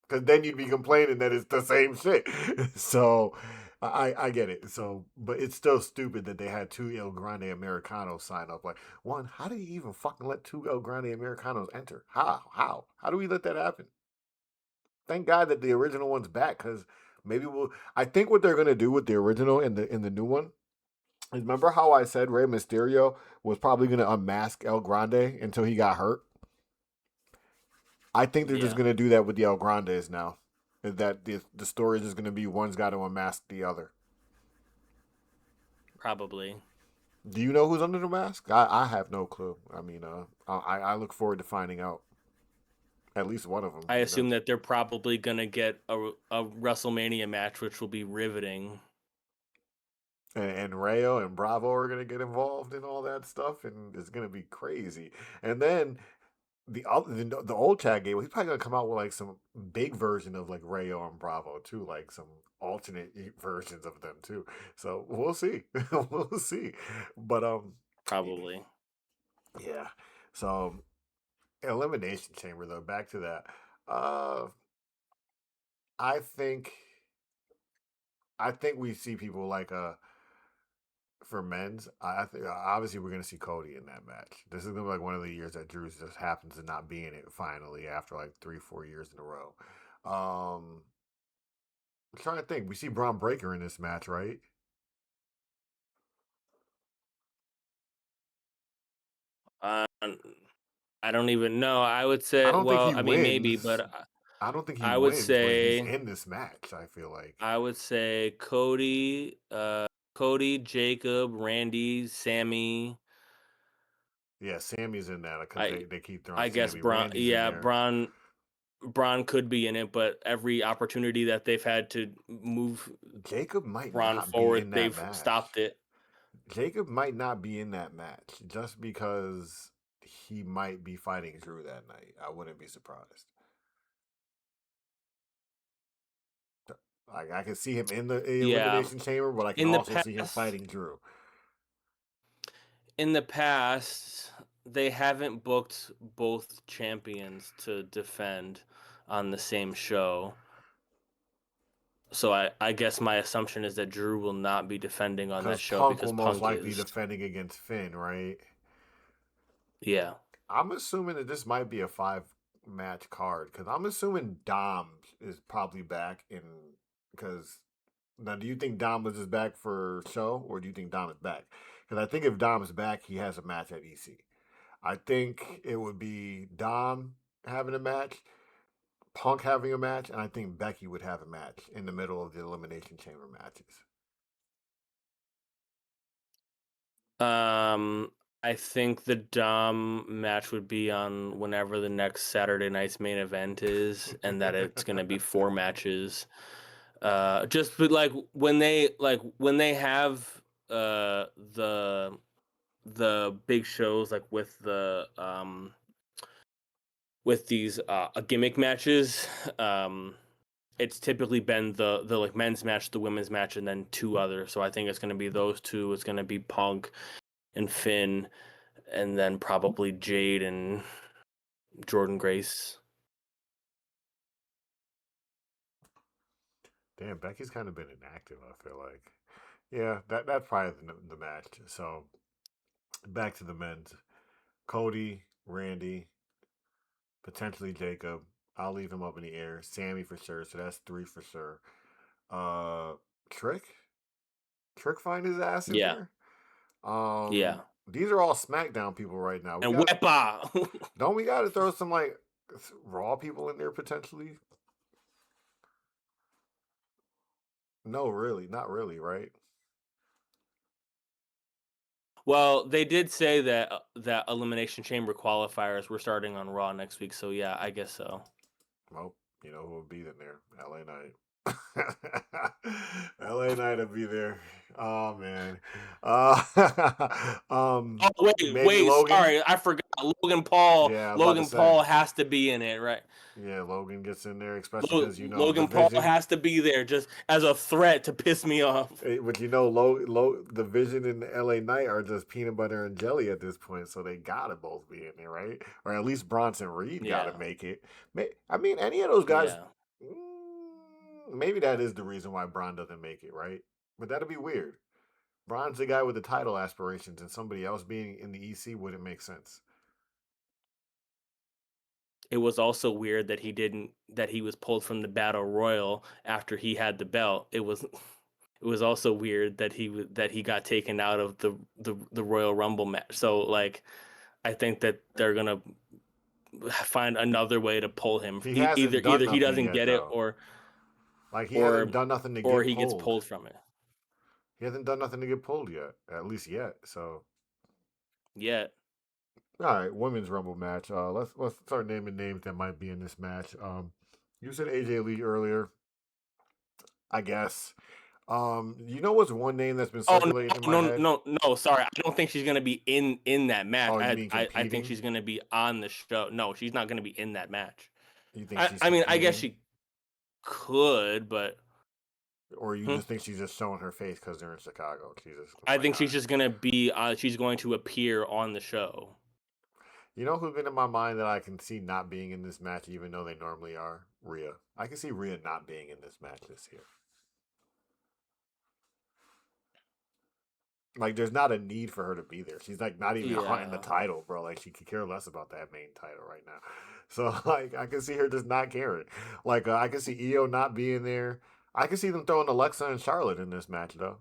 Because then you'd be complaining that it's the same shit. So I get it. So, but it's still stupid that they had two El Grande Americanos sign up. Like, one, how do you even fucking let two El Grande Americanos enter? How? How do we let that happen? Thank God that the original one's back because maybe we'll. I think what they're gonna do with the original and the new one is remember how I said Rey Mysterio was probably gonna unmask El Grande until he got hurt. I think they're just Yeah, gonna do that with the El Grandes now. Is that the story is just gonna be one's got to unmask the other. probably. Do you know who's under the mask? I have no clue. I mean, I look forward to finding out. At least one of them, I you know. assume that they're probably gonna get a WrestleMania match, which will be riveting. And Rayo and Bravo are gonna get involved in all that stuff, and it's gonna be crazy. And then the old Chad Gable, he's probably gonna come out with like some big version of like Rayo and Bravo too, like some alternate versions of them too. So we'll see, we'll see. But Probably. yeah. So Elimination Chamber though, back to that. Uh, I think I think we see people like for men's. I think obviously we're gonna see Cody in that match. This is gonna be like one of the years that Drew just happens to not be in it finally after like 3 4 years in a row. I'm trying to think. We see Braun Breaker in this match, right? Uh, I don't even know. I would I say, don't think well, he I mean, maybe, wins. but I don't think he I would wins, but he's say, in this match. I feel like. I would say Cody, Jacob, Randy, Sammy. Yeah, Sammy's in that because I, they keep throwing I guess Sammy. Braun. Randy's in Yeah, there. Braun could be in it, but every opportunity that they've had to move Jacob might Braun not be forward, in that they've match. stopped it. Jacob might not be in that match just because he might be fighting Drew that night. I wouldn't be surprised. Like I can see him in the Yeah, elimination chamber, but I can in the also see him past, fighting Drew. in the past, they haven't booked both champions to defend on the same show. So I guess my assumption is that Drew will not be defending on that Because show Punk because will most Punk likely is. defending against Finn, right? Yeah. I'm assuming that this might be a 5 match card because I'm assuming Dom is probably back in. Because now, do you think Dom was just back for show, or do you think Dom is back? Because I think if Dom is back, he has a match at EC. I think it would be Dom having a match, Punk having a match, and I think Becky would have a match in the middle of the Elimination Chamber matches. Um, I think the Dom match would be on whenever the next Saturday night's main event is, and that it's gonna be 4 matches. Just but like when they have the big shows like with these gimmick matches, it's typically been the like men's match, the women's match, and then two others. So I think it's gonna be those two. It's gonna be Punk and Finn, and then probably Jade and Jordan Grace. Damn, Becky's kind of been inactive. I feel like, yeah, that's probably the match. So back to the men's: Cody, Randy, potentially Jacob. I'll leave him up in the air. Sammy for sure. So that's 3 for sure. Uh, Trick, Trick find his ass in Yeah, there. yeah, These are all SmackDown people right now. We and got Wepa. don't we got to throw some like Raw people in there potentially? No, really, not really, right? Well, they did say that that Elimination Chamber qualifiers were starting on Raw next week. So yeah, I guess so. Well, you know who will be in there? LA Knight. LA Knight will be there. Oh man. Oh Maybe wait, Logan. sorry, I forgot. Logan Paul. Yeah, I was about to Logan say. Paul has to be in it, right? Yeah, Logan gets in there, especially because the Logan Paul Vision. has to be there just as a threat to piss me off. But the Vision and the LA Knight are just peanut butter and jelly at this point, so they gotta both be in there, right? Or at least Bronson Reed gotta Yeah, make it. I mean, any of those guys. yeah. Maybe that is the reason why Braun doesn't make it, right? But that'd be weird. Braun's the guy with the title aspirations, and somebody else being in the EC wouldn't make sense. It was also weird that he was pulled from the battle royal after he had the belt. It was also weird that he got taken out of the Royal Rumble match. So like I think that they're gonna find another way to pull him. He hasn't done Either he nothing doesn't yet, get it though. Like he hasn't or done nothing to or get he gets pulled. pulled from it. He hasn't done nothing to get pulled yet, at least yet. So, Yet. all right, women's rumble match. Let's start naming names that might be in this match. You said AJ Lee earlier, I guess. You know what's one name that's been Oh circulating in my no, head? no, no, sorry. I don't think she's gonna be in that match. Oh, you mean I think competing? she's gonna be on the show. No, she's not gonna be in that match. You think she's I mean, I guess competing, she could, but or you hmm? just think she's just showing her face because they're in Chicago? She's just I like, think all she's right. just gonna be. She's going to appear on the show. You know who's been in my mind that I can see not being in this match, even though they normally are? Rhea. I can see Rhea not being in this match this year. Like, there's not a need for her to be there. She's like not even hunting the Yeah, title, bro. Like, she could care less about that main title right now. So, like, I can see her just not caring. Like, I can see Io not being there. I can see them throwing Alexa and Charlotte in this match, though.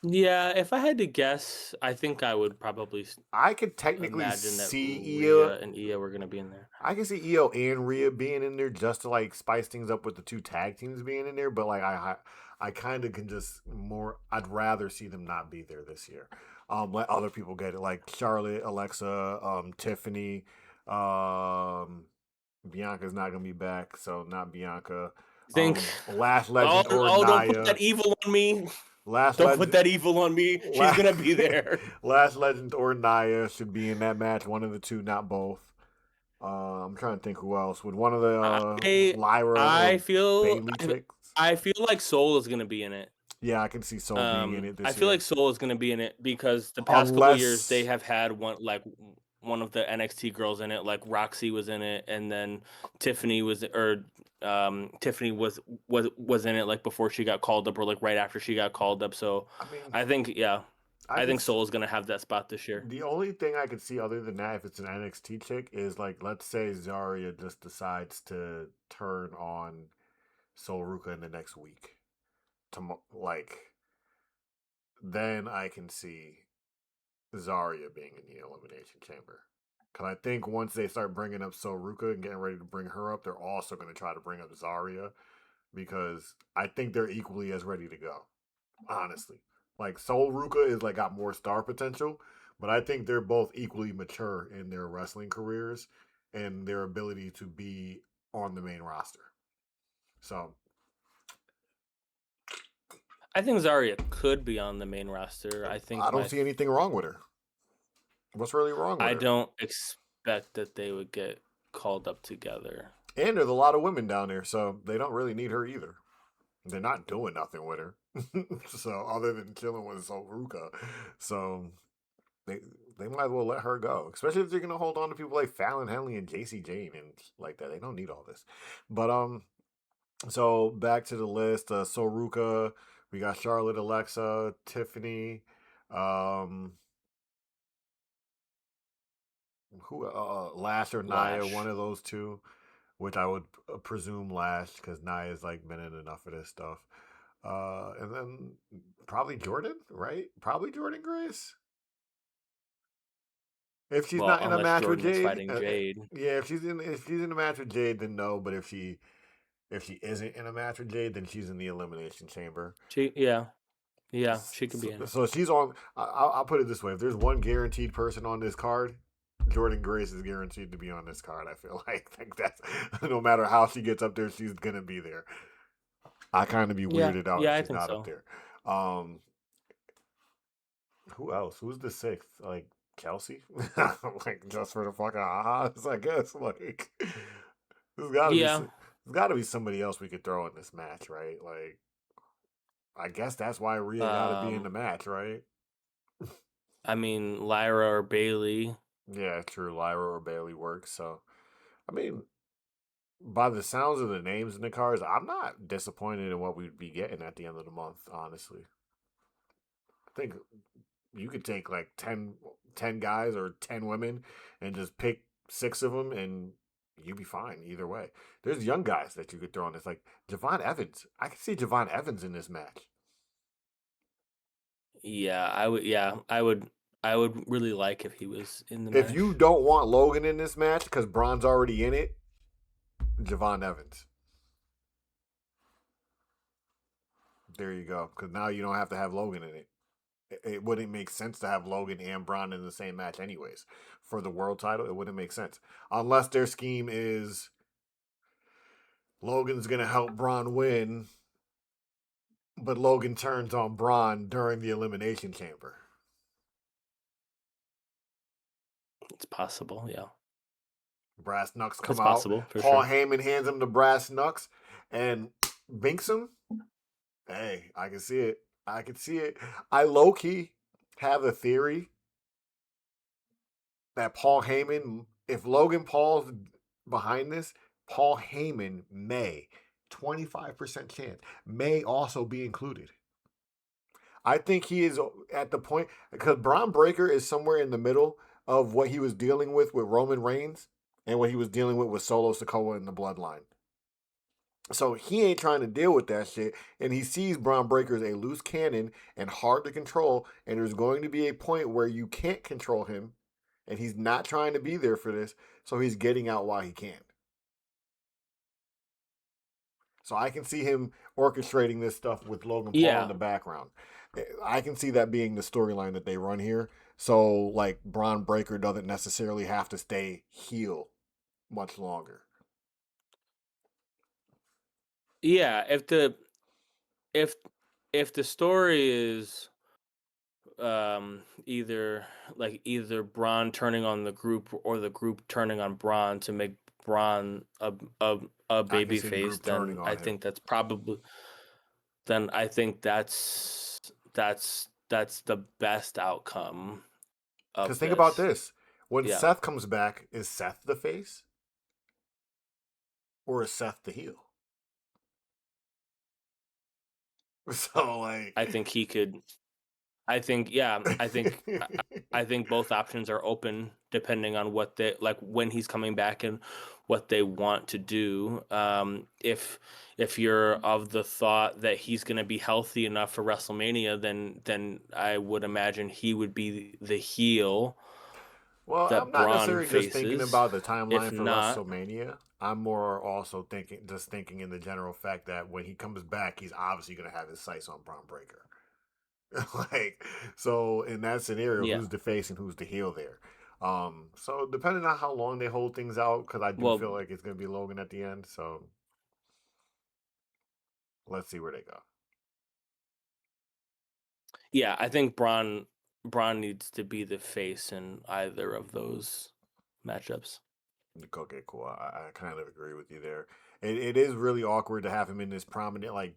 yeah. If I had to guess, I think I would probably I could technically imagine that see Io. Rhea and Io were gonna be in there. I can see Io and Rhea being in there just to like spice things up with the two tag teams being in there. But like, I kind of can just more. I'd rather see them not be there this year. Let other people get it, like Charlotte, Alexa, Tiffany. Um, Bianca's not gonna be back, so not Bianca. Think, Last Legend or don't put Nia. that evil on me. Last Don't put Legend. that evil on me. She's Last, gonna be there. Last Legend or Nia should be in that match. One of the two, not both. I'm trying to think who else. Would one of the I Lyra or I feel Bailey chicks? I feel like Soul is gonna be in it. Yeah, I can see Soul being in it I this feel year. like Soul is gonna be in it because the past couple years they Unless, have had one of the NXT girls in it, like Roxy was in it, and then Tiffany was Tiffany was in it like before she got called up or like right after she got called up. So I mean, I think I I could. think Soul is gonna have that spot this year. The only thing I could see other than that, if it's an NXT chick, is like, let's say Zarya just decides to turn on Sol Ruka in the next week. Like, then I can see Zarya being in the Elimination Chamber. Because I think once they start bringing up Soruka and getting ready to bring her up, they're also going to try to bring up Zarya because I think they're equally as ready to go. Honestly, like Soul Ruka is like got more star potential, but I think they're both equally mature in their wrestling careers and their ability to be on the main roster. So I think Zarya could be on the main roster. I don't see anything wrong with her. What's really wrong with I her? don't expect that they would get called up together. And there's a lot of women down there, so they don't really need her either. They're not doing nothing with her. So other than chilling with Soruka. So they they might as well let her go. Especially if they're gonna hold on to people like Fallon Henley and JC Jane and like that. They don't need all this. But so back to the list. Soruka, we got Charlotte, Alexa, Tiffany, um who Lash or Nia, one Lash. of those two, which I would presume Lash because Nia's like been in enough of this stuff. And then probably Jordan, right? Probably Jordan Grace. If she's Well, not in a unless match with Jordan is Jade, fighting Jade. yeah, if she's in a match with Jade, then no. But if she isn't in a match with Jade, then she's in the elimination chamber. Yeah, she could be in it. So she's on. I'll put it this way: if there's one guaranteed person on this card, Jordan Grace is guaranteed to be on this card. I feel like that's no matter how she gets up there, she's gonna be there. I kind of be weirded out if I she's think not up so. there. Who else? Who's the sixth? Like Kelsey? Like just for the fucking odds, I guess. Like there's got to be Yeah, there's got to be somebody else we could throw in this match, right? Like I guess that's why Rhea got to be in um, the match, right? I mean Lyra or Bailey. Yeah, true. Lyra or Bailey works. So I mean, by the sounds of the names in the cards, I'm not disappointed in what we'd be getting at the end of the month. Honestly, I think you could take like 10 guys or 10 women and just pick six of them, and you'd be fine either way. There's young guys that you could throw in. It's like Javon Evans. I could see Javon Evans in this match. Yeah, I would. Yeah, I would. I would really like if he was in the If match. you don't want Logan in this match because Braun's already in it, Javon Evans. There you go. Because now you don't have to have Logan in it. It wouldn't make sense to have Logan and Braun in the same match, anyways. For the world title, it wouldn't make sense. Unless their scheme is Logan's going to help Braun win, but Logan turns on Braun during the Elimination Chamber. It's possible. Yeah, Brass knucks come it's out. possible for Paul sure. Heyman hands him the brass knucks and binks him. Hey, I can see it. I can see it. I low key have a theory that Paul Heyman, if Logan Paul's behind this, Paul Heyman may, 25% chance, may also be included. I think he is at the point, because Braun Breaker is somewhere in the middle of what he was dealing with Roman Reigns and what he was dealing with Solo Sikoa in the Bloodline. So he ain't trying to deal with that shit, and he sees Braun Breaker as a loose cannon and hard to control, and there's going to be a point where you can't control him, and he's not trying to be there for this, so he's getting out while he can. So I can see him orchestrating this stuff with Logan Paul in Yeah, the background. I can see that being the storyline that they run here. So like Braun Breaker doesn't necessarily have to stay heel much longer. yeah. If if the story is either Braun turning on the group or the group turning on Braun to make Braun a I can baby see the face, group turning then on him. I think that's the best outcome Because of think about this. this: when Yeah. Seth comes back, is Seth the face or is Seth the heel? So like, I think he could I think yeah, I think both options are open depending on what they like when he's coming back and what they want to do. If you're of the thought that he's going to be healthy enough for WrestleMania, then I would imagine he would be the heel well, I'm that not Braun necessarily just thinking faces. about the If timeline for not, WrestleMania. I'm more also thinking in the general fact that when he comes back, he's obviously going to have his sights on Braun Breaker. Like, so in that scenario, yeah. who's the face and who's the heel there? So depending on how long they hold things out, because I do Well, feel like it's going to be Logan at the end. So let's see where they go. yeah, I think Braun needs to be the face in either of those matchups. Okay, cool. I kind of agree with you there. It is really awkward to have him in this prominent like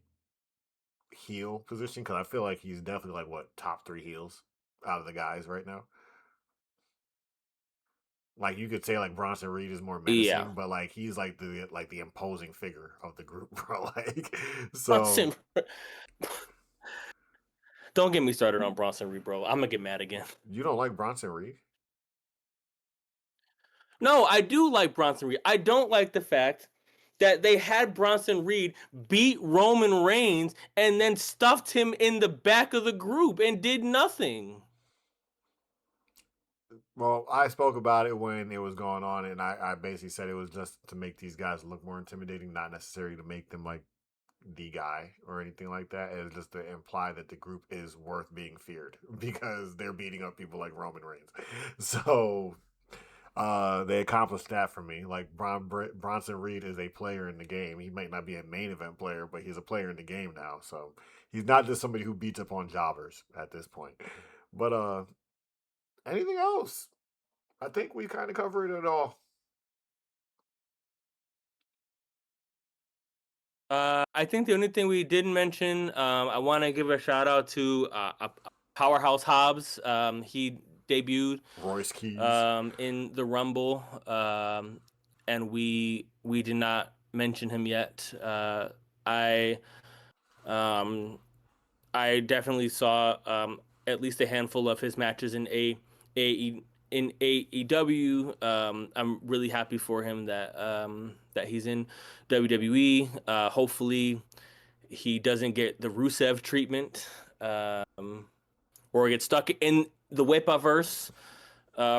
heel position because I feel like he's definitely like what top three heels out of the guys right now. Like you could say like Bronson Reed is more Yeah. menacing, but like he's like the imposing figure of the group, bro. Like so Bronson, don't get me started on Bronson Reed, bro. I'm gonna get mad again. you don't like Bronson Reed? No, I do like Bronson Reed. I don't like the fact that they had Bronson Reed beat Roman Reigns and then stuffed him in the back of the group and did nothing. Well, I spoke about it when it was going on, and I basically said it was just to make these guys look more intimidating, not necessarily to make them like the guy or anything like that. It's just to imply that the group is worth being feared because they're beating up people like Roman Reigns. So they accomplished that for me. Like Bronson Reed is a player in the game. He might not be a main event player, but he's a player in the game now. So he's not just somebody who beats up on jobbers at this point. But anything else? I think we kind of covered it all. I think the only thing we didn't mention, I want to give a shout out to Powerhouse Hobbs. He debuted Royce Keys. in the Rumble. and we did not mention him yet. I um, I definitely saw at least a handful of his matches a in AEW. I'm really happy for him that he's in WWE. Hopefully, he doesn't get the Rusev treatment, or get stuck in the Whipaverse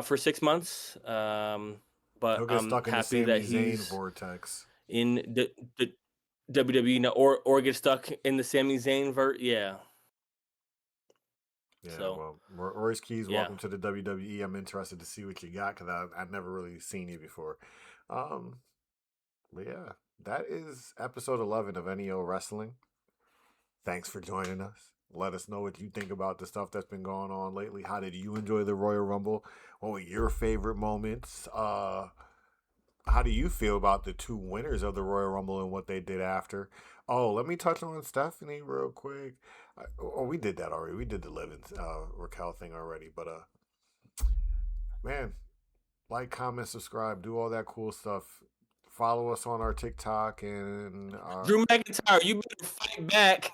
for 6 months. But He'll get I'm stuck in the happy that Sami Zayn he's vortex. in the WWE now, or get stuck in the Sami Zayn Yeah. Yeah, So well, Royce Keys, yeah. welcome to the WWE. I'm interested to see what you got because I've never really seen you before. Um, but yeah, that is episode 11 of NEO Wrestling. Thanks for joining us. Let us know what you think about the stuff that's been going on lately. How did you enjoy the Royal Rumble? What were your favorite moments? How do you feel about the two winners of the Royal Rumble and what they did after? Oh, let me touch on Stephanie real quick. We did that already. We did the living Raquel thing already. But man, like, comment, subscribe, do all that cool stuff. Follow us on our TikTok and our. Drew McIntyre, you better fight back.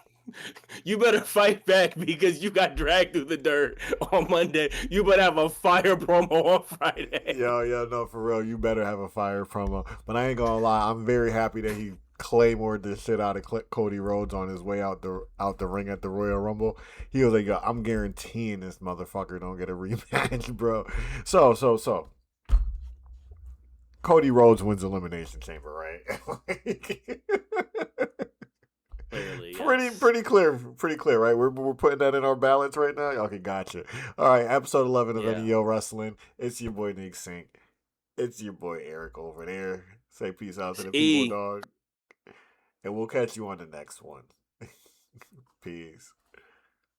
You better fight back because you got dragged through the dirt on Monday. You better have a fire promo on Friday. No, for real. You better have a fire promo. But I ain't gonna lie, I'm very happy that he claymored the shit out of Cody Rhodes on his way out the ring at the Royal Rumble. He was like, "Yo, I'm guaranteeing this motherfucker don't get a rematch, bro." So. Cody Rhodes wins Elimination Chamber, right? Clearly, pretty yes. pretty clear, right? We're putting that in our balance right now. Okay, gotcha. All right, episode 11 of Yeah. NEO Wrestling. It's your boy NeekCinco. It's your boy Eric over there. Say peace out to It's the people, E. dog. And we'll catch you on the next one. Peace.